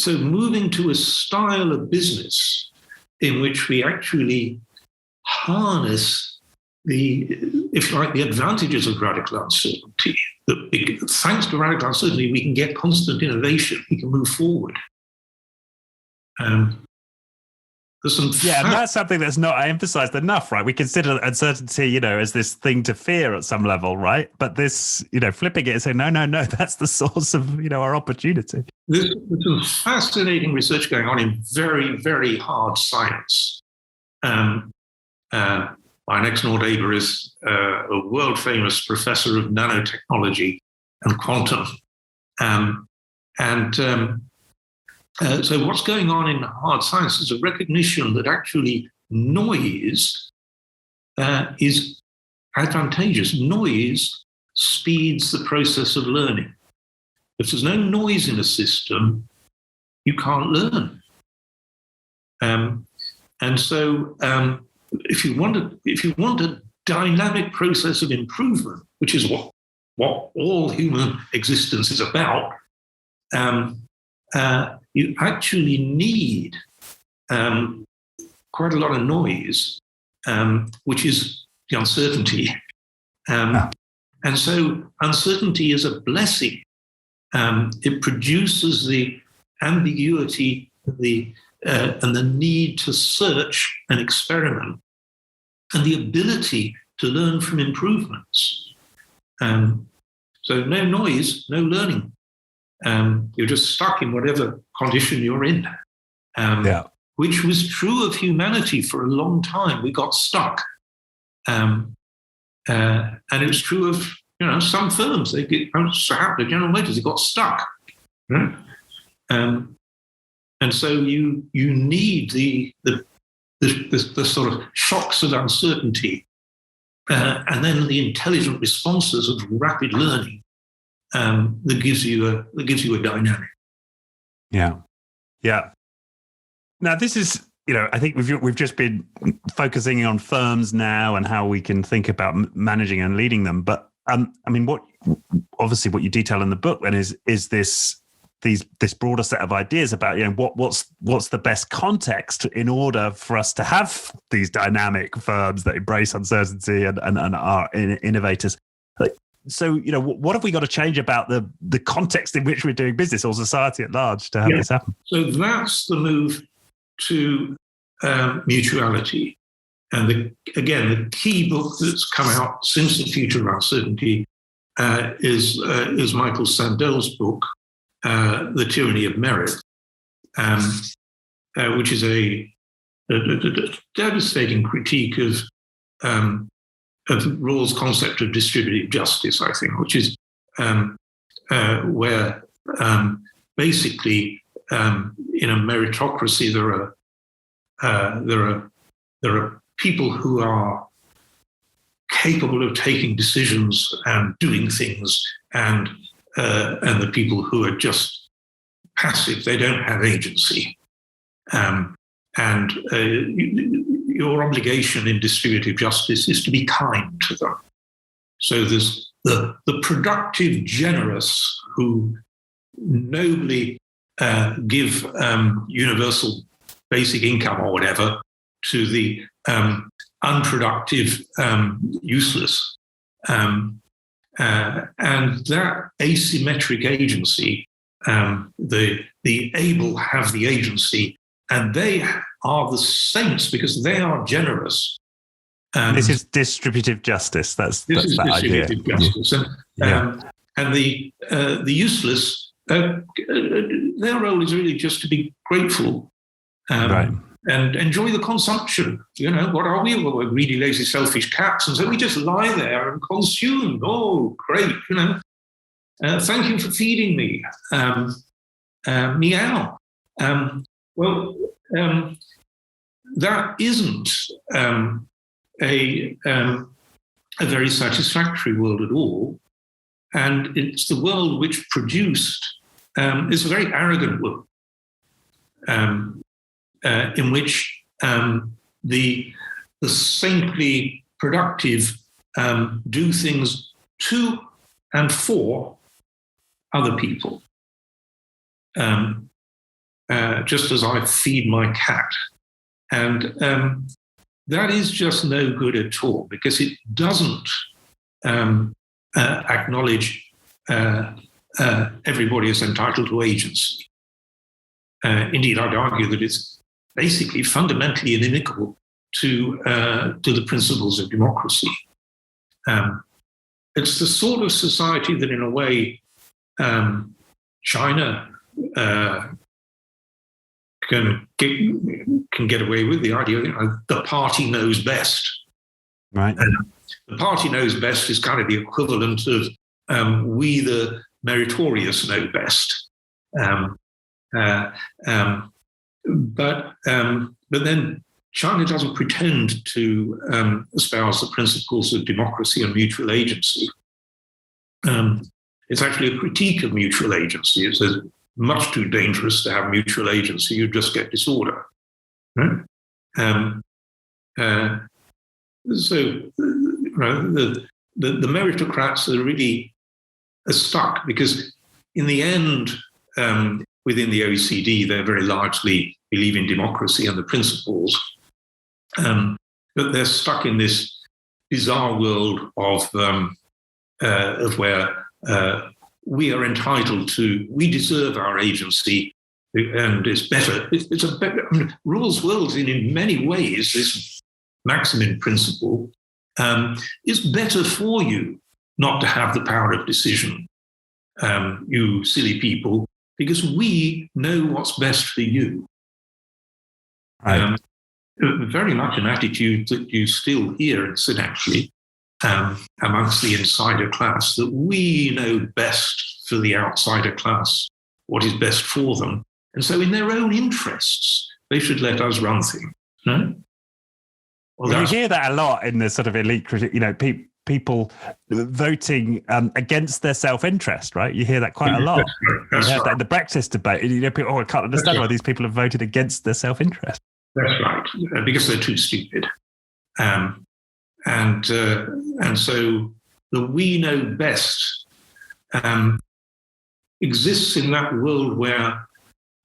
moving to a style of business in which we actually harness the advantages of radical uncertainty. Thanks to radical uncertainty, we can get constant innovation. We can move forward. Yeah, and that's something that's not emphasized enough, right? We consider uncertainty, as this thing to fear at some level, right? But this, flipping it and saying, no, that's the source of, our opportunity. There's some fascinating research going on in very, very hard science. My next-door neighbor is a world-famous professor of nanotechnology and quantum. So what's going on in hard science is a recognition that actually noise is advantageous. Noise speeds the process of learning. If there's no noise in a system, you can't learn. And so if you want a dynamic process of improvement, which is what all human existence is about, you actually need quite a lot of noise, which is the uncertainty. And so uncertainty is a blessing. It produces the ambiguity, and the need to search and experiment, and the ability to learn from improvements. So no noise, no learning. You're just stuck in whatever condition you're in, which was true of humanity for a long time. We got stuck. And it was true of some firms. General Motors, they got stuck. Right? And so you need the sort of shocks of uncertainty, and then the intelligent responses of rapid learning that gives you a dynamic. Yeah. Now this is, I think we've just been focusing on firms now and how we can think about managing and leading them. But what you detail in the book then is this broader set of ideas about what's the best context in order for us to have these dynamic firms that embrace uncertainty and are innovators. So what have we got to change about the context in which we're doing business or society at large to have this happen? So that's the move to mutuality. And the key book that's come out since The Future of Uncertainty is Michael Sandel's book, The Tyranny of Merit, which is a devastating critique of Rawls' concept of distributive justice, I think, which is where basically in a meritocracy there are people who are capable of taking decisions and doing things, and the people who are just passive, they don't have agency. Your obligation in distributive justice is to be kind to them. So there's the productive generous who nobly give universal basic income or whatever to the unproductive useless. And that asymmetric agency, the able have the agency, and they are the saints because they are generous. This is distributive justice. That's distributive idea. Justice. And the useless, their role is really just to be grateful and enjoy the consumption. What are we? Well, we're greedy, lazy, selfish cats. And so we just lie there and consume. Oh, great. Thank you for feeding me. Meow. That isn't a very satisfactory world at all. And it's the world which produced, it's a very arrogant world in which the saintly productive do things to and for other people. Just as I feed my cat. And that is just no good at all because it doesn't acknowledge everybody is entitled to agency. Indeed, I'd argue that it's basically fundamentally inimical to the principles of democracy. It's the sort of society that, in a way, China can get away with. The idea that the party knows best. Right. The party knows best is kind of the equivalent of we the meritorious know best. But then China doesn't pretend to espouse the principles of democracy and mutual agency. It's actually a critique of mutual agency. It says much too dangerous to have mutual agency. You just get disorder. Right? So the meritocrats are really stuck because, in the end, within the OECD, they very largely believe in democracy and the principles, but they're stuck in this bizarre world of where we are entitled to, we deserve our agency, and it's better. It's a better. I mean, Rawls' world, in many ways, this Maximin principle, it's better for you not to have the power of decision, you silly people, because we know what's best for you. Right. Very much an attitude that you still hear, incidentally, amongst the insider class, that we know best for the outsider class what is best for them. And so in their own interests, they should let us run things. No? Well, you hear that a lot in the sort of elite critique, people voting against their self-interest, right? You hear that quite a lot. That's you heard right. that in the Brexit debate. People, I can't understand why these people have voted against their self-interest. That's right, because they're too stupid. And so the we know best exists in that world where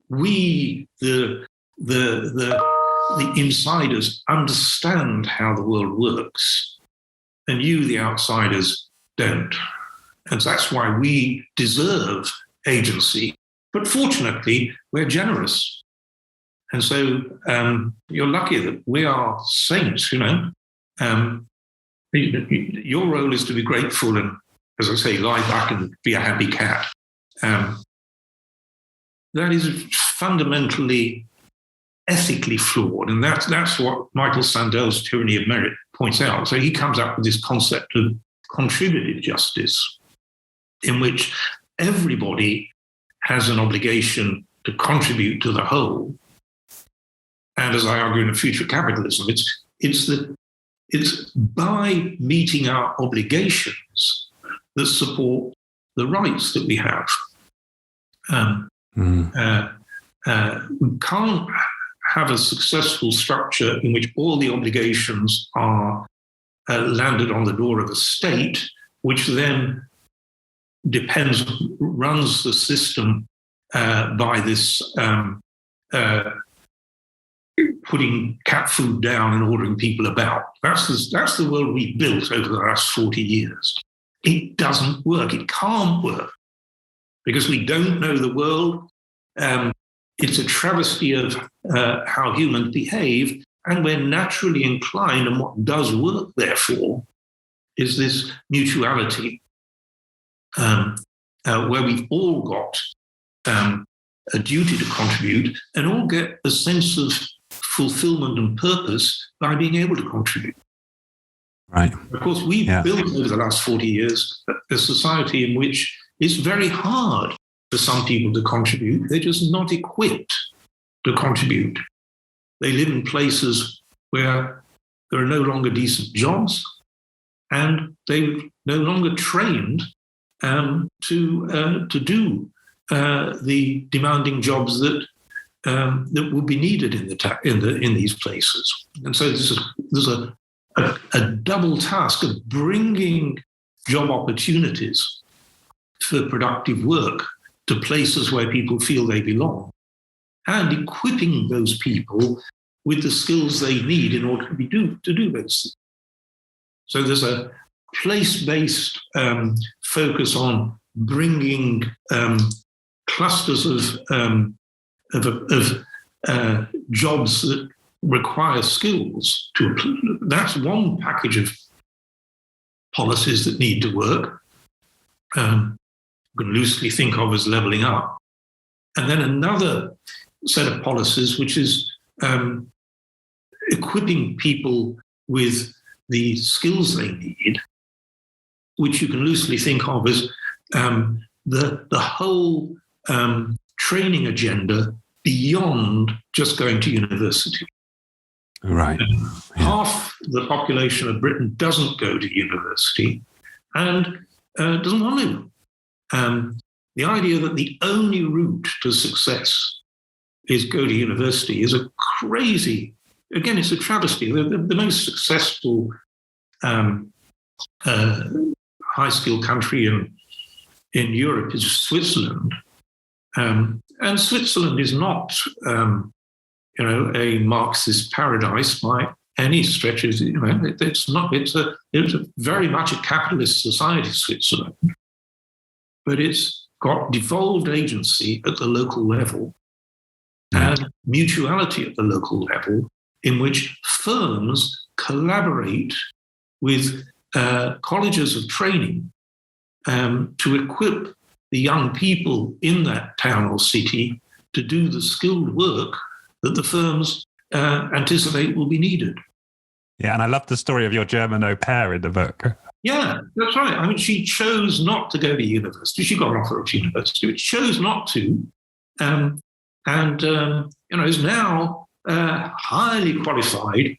we, the insiders, understand how the world works, and you, the outsiders, don't. And that's why we deserve agency. But fortunately, we're generous. And so you're lucky that we are saints, Your role is to be grateful and, as I say, lie back and be a happy cat. That is fundamentally ethically flawed. And that's what Michael Sandel's Tyranny of Merit points out. So he comes up with this concept of contributed justice, in which everybody has an obligation to contribute to the whole. And as I argue in the Future of Capitalism, it's by meeting our obligations that support the rights that we have. We can't have a successful structure in which all the obligations are landed on the door of a state, which then runs the system by this putting cat food down and ordering people about. That's the world we built over the last 40 years. It doesn't work. It can't work because we don't know the world. It's a travesty of how humans behave, and we're naturally inclined, and what does work, therefore, is this mutuality, where we've all got a duty to contribute and all get a sense of fulfillment and purpose by being able to contribute. Right. Of course, we've built over the last 40 years a society in which it's very hard for some people to contribute. They're just not equipped to contribute. They live in places where there are no longer decent jobs, and they're no longer trained to do the demanding jobs that would be needed in these places. And so there's a double task of bringing job opportunities for productive work to places where people feel they belong, and equipping those people with the skills they need in order to do this. So there's a place-based focus on bringing clusters of jobs that require skills. That's one package of policies that need to work. You can loosely think of as levelling up. And then another set of policies, which is equipping people with the skills they need, which you can loosely think of as the whole training agenda beyond just going to university. Right. Half the population of Britain doesn't go to university and doesn't want to. The idea that the only route to success is go to university is a crazy, again, it's a travesty. The most successful high-skilled country in Europe is Switzerland. And Switzerland is not, a Marxist paradise by any stretch. It's not. It's very much a capitalist society, Switzerland, but it's got devolved agency at the local level and mutuality at the local level, in which firms collaborate with colleges of training to equip the young people in that town or city to do the skilled work that the firms anticipate will be needed. Yeah, and I love the story of your German au pair in the book. Yeah, that's right. I mean, she chose not to go to university. She got an offer of university, but she chose not to, and is now highly qualified,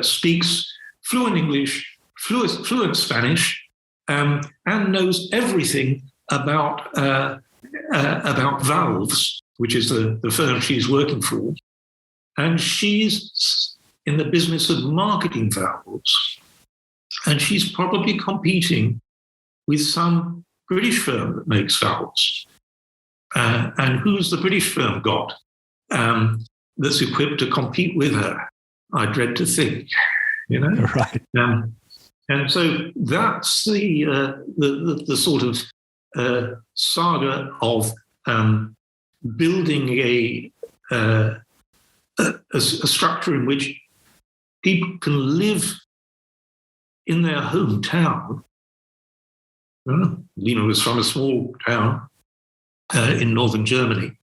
speaks fluent English, fluent Spanish, and knows everything about valves, which is the firm she's working for. And she's in the business of marketing valves. And she's probably competing with some British firm that makes valves. And who's the British firm got that's equipped to compete with her? I dread to think, Right. And so that's the sort of saga of building a structure in which people can live in their hometown. Lena was from a small town in northern Germany.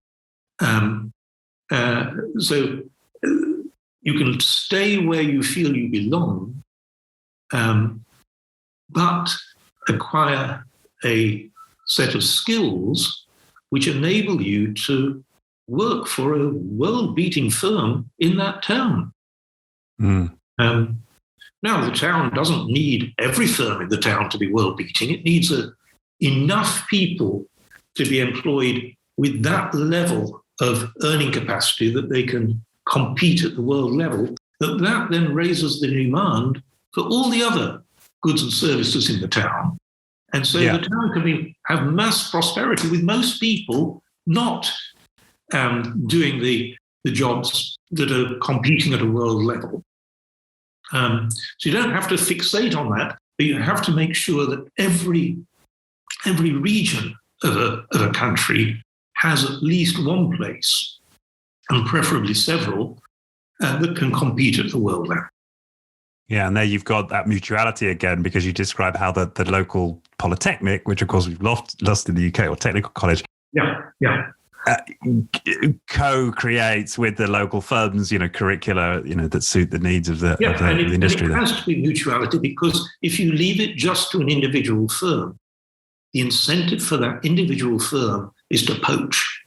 So you can stay where you feel you belong, but acquire a set of skills which enable you to work for a world-beating firm in that town. Now, the town doesn't need every firm in the town to be world-beating. It needs enough people to be employed with that level of earning capacity that they can compete at the world level, that then raises the demand for all the other goods and services in the town. And so the town can have mass prosperity with most people not doing the jobs that are competing at a world level. So you don't have to fixate on that, but you have to make sure that every region of a country has at least one place, and preferably several, that can compete at the world level. Yeah, and there you've got that mutuality again, because you describe how the local polytechnic, which of course we've lost in the UK, or technical college, co-creates with the local firms, curricula, that suit the needs of the industry. And it has to be mutuality, because if you leave it just to an individual firm, the incentive for that individual firm is to poach.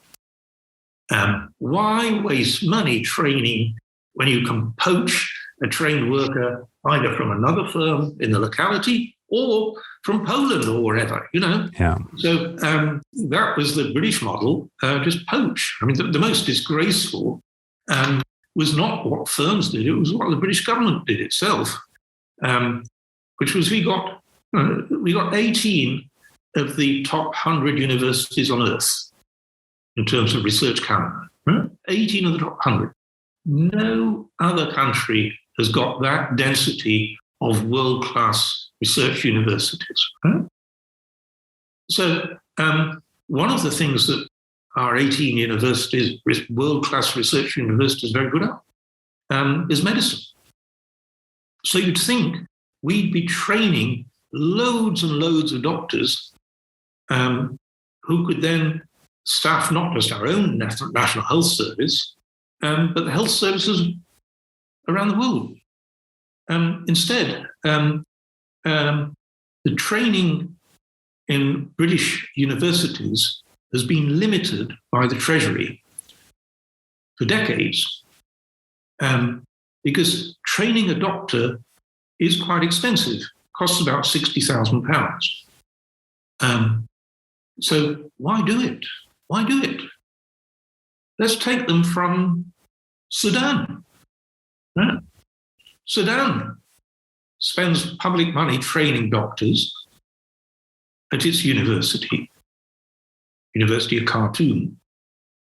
Why waste money training when you can poach a trained worker either from another firm in the locality or from Poland or wherever, Yeah. So that was the British model, just poach. I mean, the most disgraceful was not what firms did, it was what the British government did itself, which was we got 18 of the top 100 universities on earth in terms of research calendar. 18 of the top 100. No other country has got that density of world-class research universities. So one of the things that our 18 universities, world-class research universities, very good at, is medicine. So you'd think we'd be training loads and loads of doctors who could then staff not just our own National Health Service, but the health services around the world. Instead, the training in British universities has been limited by the Treasury for decades, because training a doctor is quite expensive, costs about £60,000. So why do it? Why do it? Let's take them from Sudan. Right? Sudan spends public money training doctors at its university, University of Khartoum,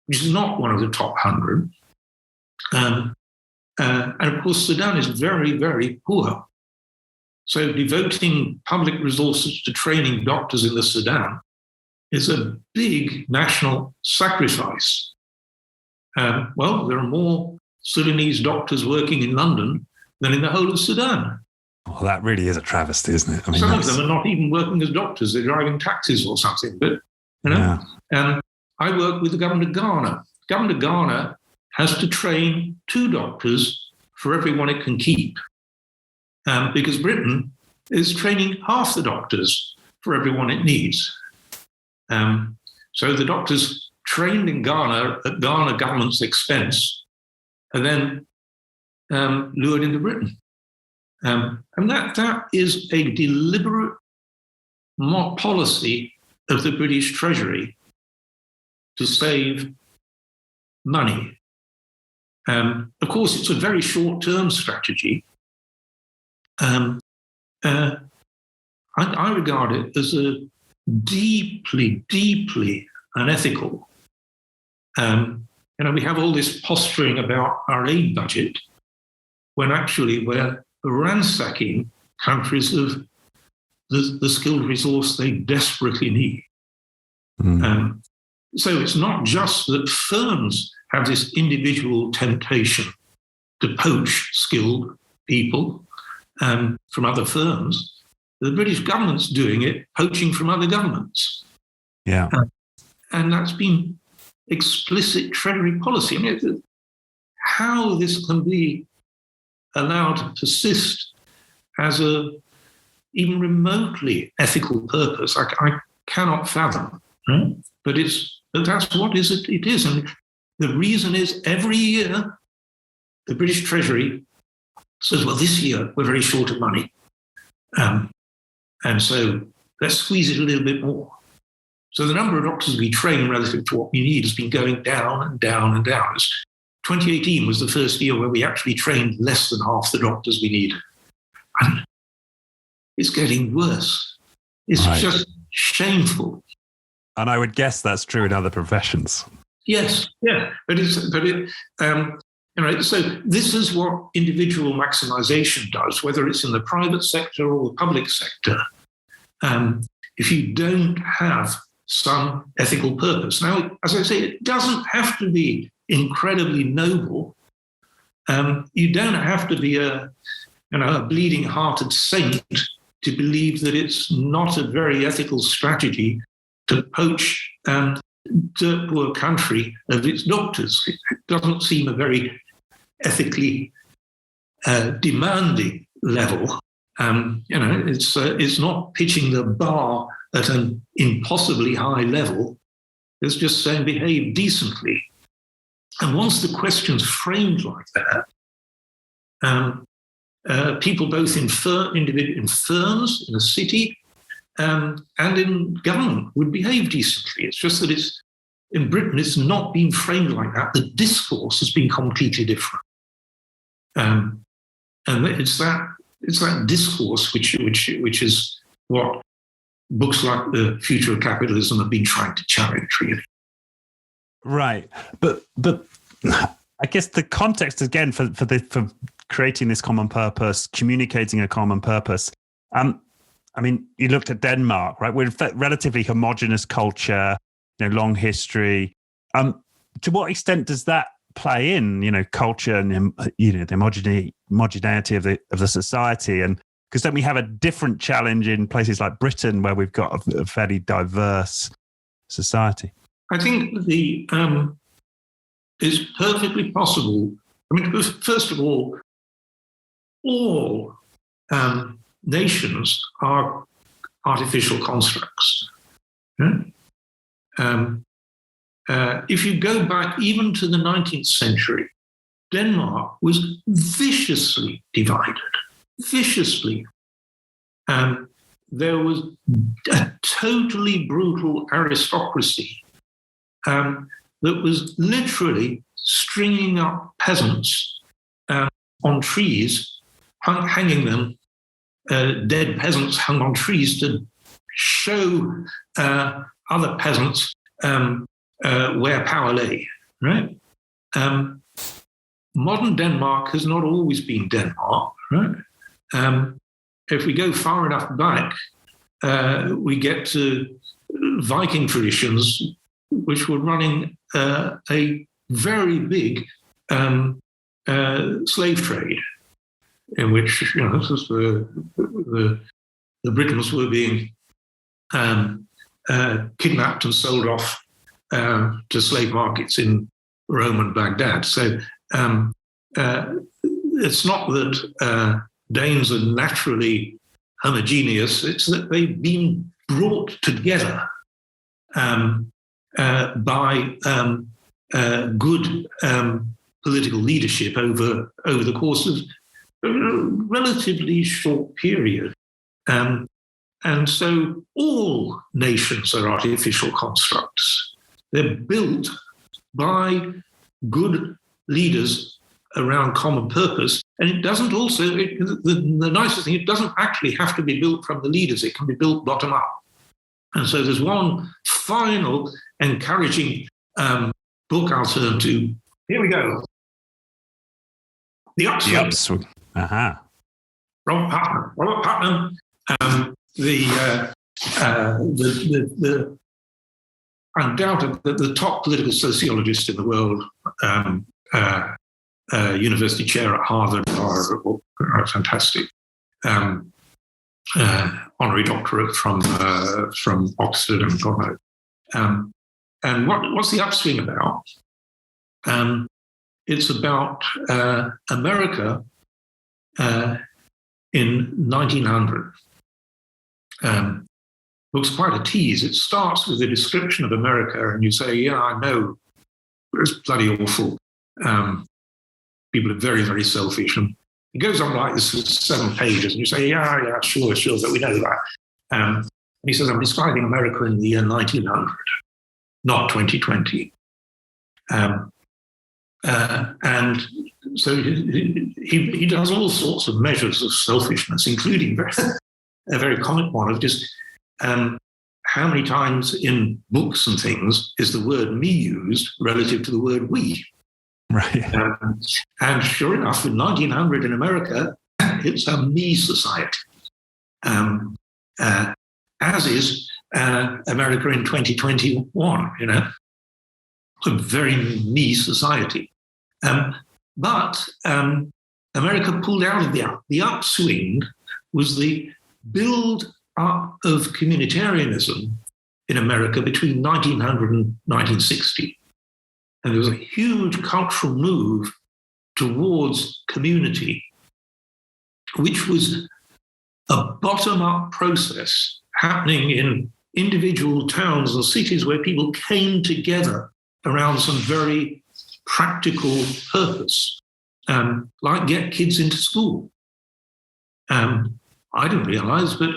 which is not one of the top 100. And of course, Sudan is very, very poor. So devoting public resources to training doctors in the Sudan is a big national sacrifice. Well, there are more Sudanese doctors working in London than in the whole of Sudan. Well, that really is a travesty, isn't it? I mean, some of them are not even working as doctors; they're driving taxis or something. But And I work with the government of Ghana. The government of Ghana has to train 2 doctors for everyone it can keep, because Britain is training half the doctors for everyone it needs. So the doctors trained in Ghana at Ghana government's expense are then lured into Britain. And that is a deliberate policy of the British Treasury to save money. Of course, it's a very short-term strategy. I regard it as a deeply, deeply unethical. We have all this posturing about our aid budget when actually we're ransacking countries of the skilled resource they desperately need. So it's not just that firms have this individual temptation to poach skilled people from other firms. The British government's doing it, poaching from other governments. Yeah. And that's been explicit Treasury policy. I mean, how this can be allowed to persist as a even remotely ethical purpose, I cannot fathom. Right? But that's what it is. And the reason is every year the British Treasury says, well, this year we're very short of money. And so let's squeeze it a little bit more. So the number of doctors we train relative to what we need has been going down and down and down. 2018 was the first year where we actually trained less than half the doctors we needed. And it's getting worse. It's just shameful. And I would guess that's true in other professions. Yes, yeah. So this is what individual maximization does, whether it's in the private sector or the public sector. If you don't have some ethical purpose. Now, as I say, it doesn't have to be incredibly noble. You don't have to be a bleeding-hearted saint to believe that it's not a very ethical strategy to poach a poor country of its doctors. It doesn't seem a very ethically demanding level. It's not pitching the bar at an impossibly high level. It's just saying behave decently. And once the question's framed like that, people both in firms, in a city, and in government would behave decently. It's just that in Britain, it's not been framed like that. The discourse has been completely different. And it's that discourse which is what books like The Future of Capitalism have been trying to challenge, really. Right. But I guess the context, again, for creating this common purpose, communicating a common purpose, you looked at Denmark, right? We're a relatively homogenous culture, long history. To what extent does that play in, culture and the homogeneity of the society? And because don't we have a different challenge in places like Britain, where we've got a fairly diverse society? I think it's perfectly possible. I mean, first of all nations are artificial constructs. Yeah? If you go back even to the 19th century, Denmark was viciously divided, viciously. There was a totally brutal aristocracy that was literally stringing up peasants on trees, hanging them, dead peasants hung on trees to show other peasants where power lay, right? Modern Denmark has not always been Denmark, right? If we go far enough back, we get to Viking traditions, which were running a very big slave trade, in which the Britons were being kidnapped and sold off to slave markets in Rome and Baghdad. So it's not that Danes are naturally homogeneous, it's that they've been brought together by good political leadership over the course of a relatively short period. And so all nations are artificial constructs. They're built by good leaders around common purpose. And it doesn't also, the nicest thing, it doesn't actually have to be built from the leaders. It can be built bottom up. And so there's one final encouraging book I'll turn to. Here we go. The Upswing. Uh-huh. Robert Putnam, the undoubted the top political sociologist in the world, university chair at Harvard, fantastic, honorary doctorate from Oxford and God knows. And what's the Upswing about? It's about America in 1900. Looks quite a tease. It starts with a description of America, and you say, yeah, I know, it's bloody awful. People are very, very selfish. And it goes on like this for 7 pages, and you say, yeah, sure, that we know that. And he says, I'm describing America in the year 1900, not 2020. And so he does all sorts of measures of selfishness, including a very comic one of just how many times in books and things is the word me used relative to the word we. Right. And sure enough, in 1900 in America, it's a me society, as is America in 2021, a very me society. But America pulled out of the upswing was the build up of communitarianism in America between 1900 and 1960. And there was a huge cultural move towards community, which was a bottom-up process happening in individual towns and cities where people came together around some very practical purpose, like get kids into school. I didn't realize, but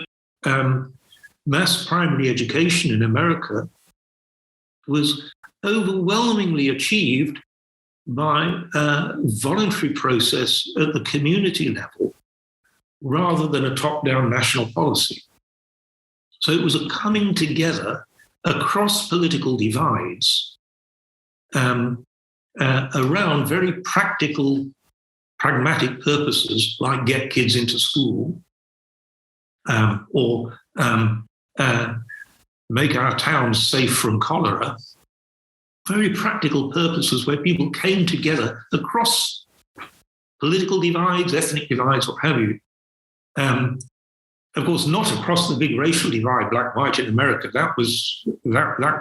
mass primary education in America was overwhelmingly achieved by a voluntary process at the community level rather than a top-down national policy. So it was a coming together across political divides around very practical, pragmatic purposes like get kids into school or make our towns safe from cholera. very practical purposes where people came together across political divides, ethnic divides, what have you. Of course, not across the big racial divide, black, white in America. That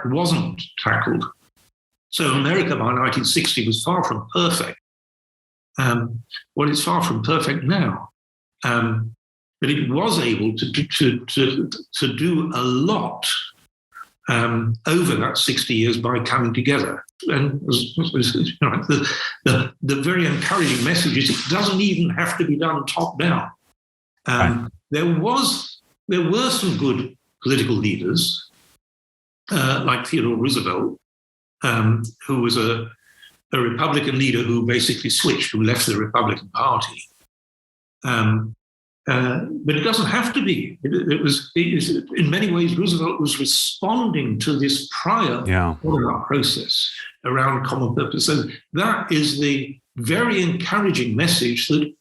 wasn't tackled. So America by 1960 was far from perfect. Well, it's far from perfect now. But it was able to do a lot over that 60 years by coming together. And the very encouraging message is it doesn't even have to be done top down. There were some good political leaders, like Theodore Roosevelt, who was a Republican leader who basically switched, who left the Republican Party. But it doesn't have to be. It was in many ways, Roosevelt was responding to this prior bottom-up process around common purpose. So that is the very encouraging message that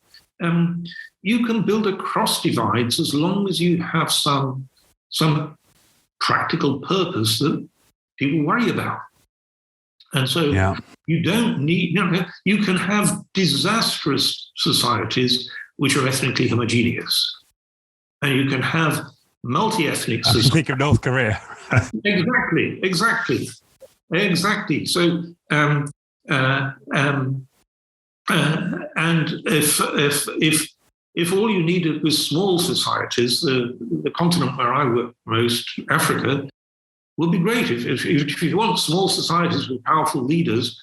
you can build across divides as long as you have some practical purpose that people worry about. And so you don't need, you can have disastrous societies which are ethnically homogeneous. And you can have multi-ethnic societies. Think of North Korea. Exactly. So, and if all you needed was small societies, the continent where I work most, Africa, would be great. If you want small societies with powerful leaders,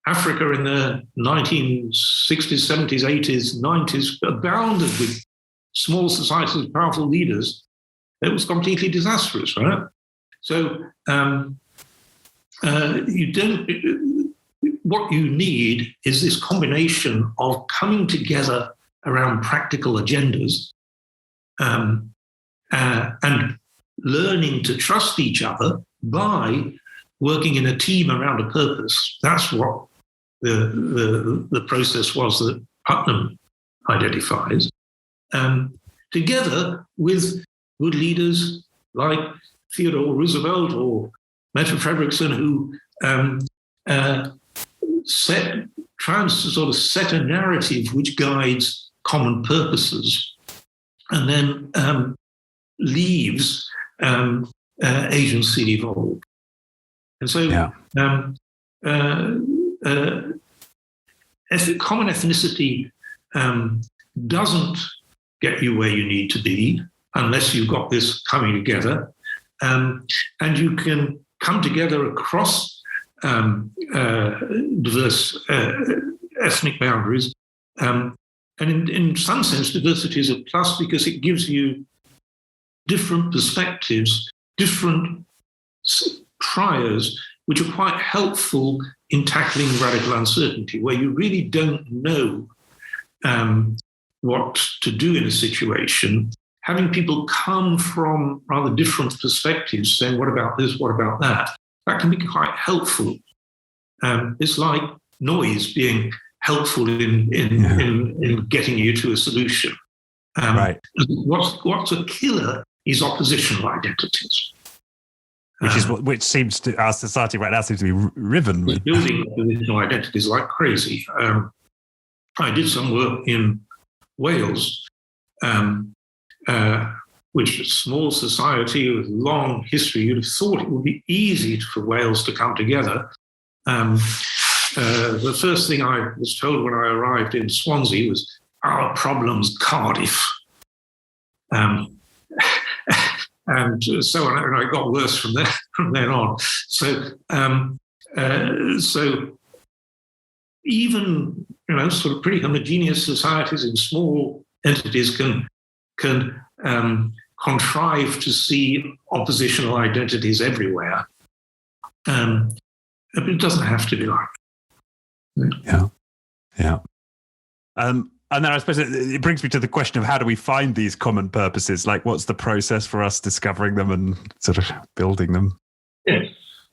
Africa in the 1960s, 70s, 80s, 90s abounded with small societies with powerful leaders. It was completely disastrous, right? So what you need is this combination of coming together around practical agendas and learning to trust each other by working in a team around a purpose. That's what the process was that Putnam identifies, together with good leaders like Theodore Roosevelt or Milton Frederickson, who tries to sort of set a narrative which guides common purposes, and then leaves agency to evolve. And so common ethnicity doesn't get you where you need to be unless you've got this coming together. And you can come together across diverse ethnic boundaries. And in some sense, diversity is a plus because it gives you different perspectives, different priors, which are quite helpful in tackling radical uncertainty, where you really don't know what to do in a situation. Having people come from rather different perspectives, saying, what about this, what about that? That can be quite helpful. It's like noise being helpful in getting you to a solution. Right. What's a killer is oppositional identities. Which seems to our society right now seems to be riven with building oppositional identities like crazy. I did some work in Wales, which is a small society with long history. You'd have thought it would be easy for Wales to come together. The first thing I was told when I arrived in Swansea was, our problem's Cardiff. And so on, and it got worse from then on. So even sort of pretty homogeneous societies in small entities can contrive to see oppositional identities everywhere. But it doesn't have to be like that. Yeah. And then I suppose it brings me to the question of how do we find these common purposes? Like, what's the process for us discovering them and sort of building them? Yes.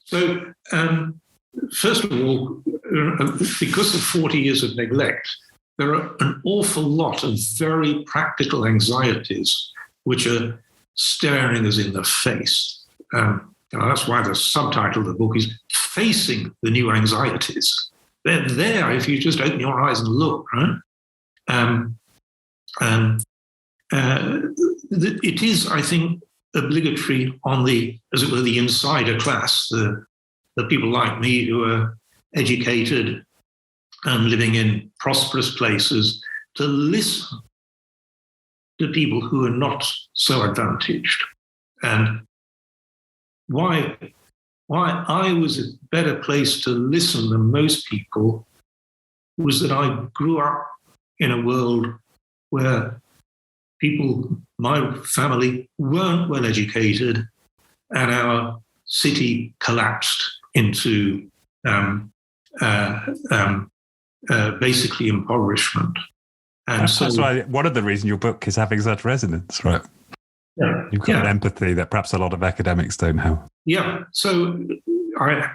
So, first of all, because of 40 years of neglect, there are an awful lot of very practical anxieties which are staring us in the face. that's why the subtitle of the book is Facing the New Anxieties. They're there if you just open your eyes and look, right? It is, I think, obligatory on the, as it were, the insider class, the people like me who are educated and living in prosperous places, to listen to people who are not so advantaged. And why I was a better place to listen than most people was that I grew up in a world where people, my family, weren't well educated, and our city collapsed into basically impoverishment. And that's why one of the reasons your book is having such resonance, right? Yeah, you've got an empathy that perhaps a lot of academics don't have. Yeah. So I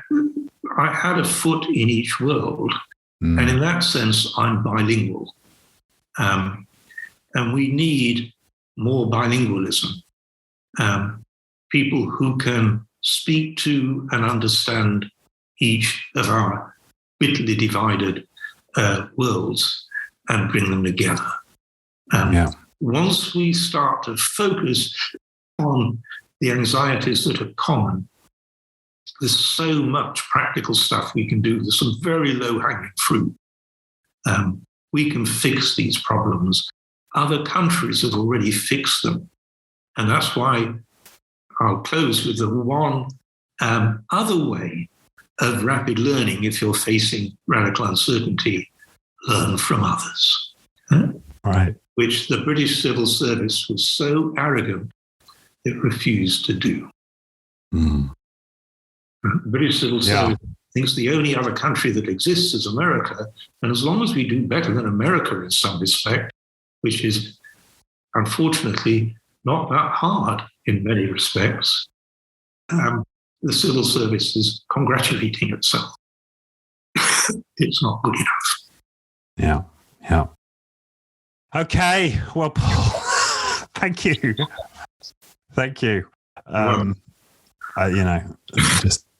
had a foot in each world, and in that sense, I'm bilingual. And we need more bilingualism. People who can speak to and understand each of our bitterly divided worlds and bring them together. Once we start to focus on the anxieties that are common, there's so much practical stuff we can do. There's some very low-hanging fruit. We can fix these problems. Other countries have already fixed them. And that's why I'll close with the one other way of rapid learning. If you're facing radical uncertainty, learn from others. Right. Which the British civil service was so arrogant it refused to do. The British civil service thinks the only other country that exists is America, and as long as we do better than America in some respect, which is unfortunately not that hard in many respects, the civil service is congratulating itself. It's not good enough. Yeah. Okay. Well, Paul, thank you.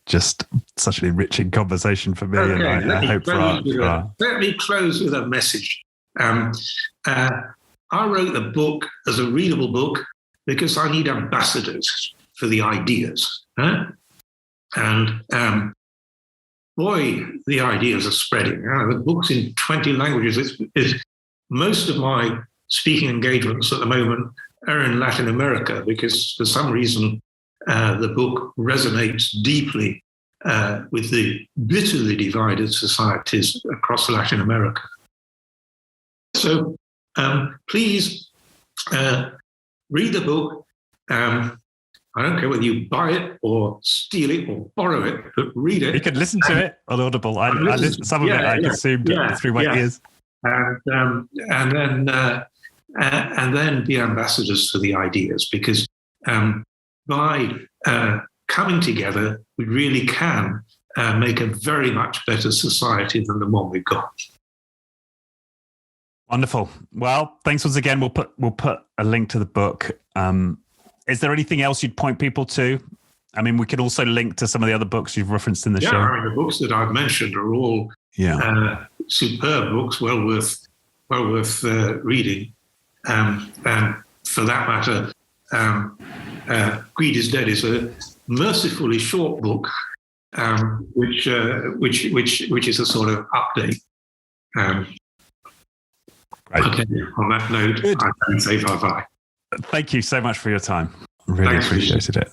Just such an enriching conversation for me. Okay, and I hope let me close with a message. I wrote the book as a readable book because I need ambassadors for the ideas. And boy, the ideas are spreading. The book's in 20 languages. Most of my speaking engagements at the moment are in Latin America because for some reason the book resonates deeply with the bitterly divided societies across Latin America. So please read the book. I don't care whether you buy it or steal it or borrow it, but read it. You can listen to it on Audible. I listened, some of it I consumed through my ears. And then be ambassadors for the ideas, because by coming together, we really can make a very much better society than the one we've got. Wonderful. Well, thanks once again. We'll put a link to the book. Is there anything else you'd point people to? I mean, we can also link to some of the other books you've referenced in the show. The books that I've mentioned are all superb books, well worth reading. And for that matter, Greed is Dead is a mercifully short book, which is a sort of update. Okay. On that note, I can say bye-bye. Thank you so much for your time. Really appreciated it.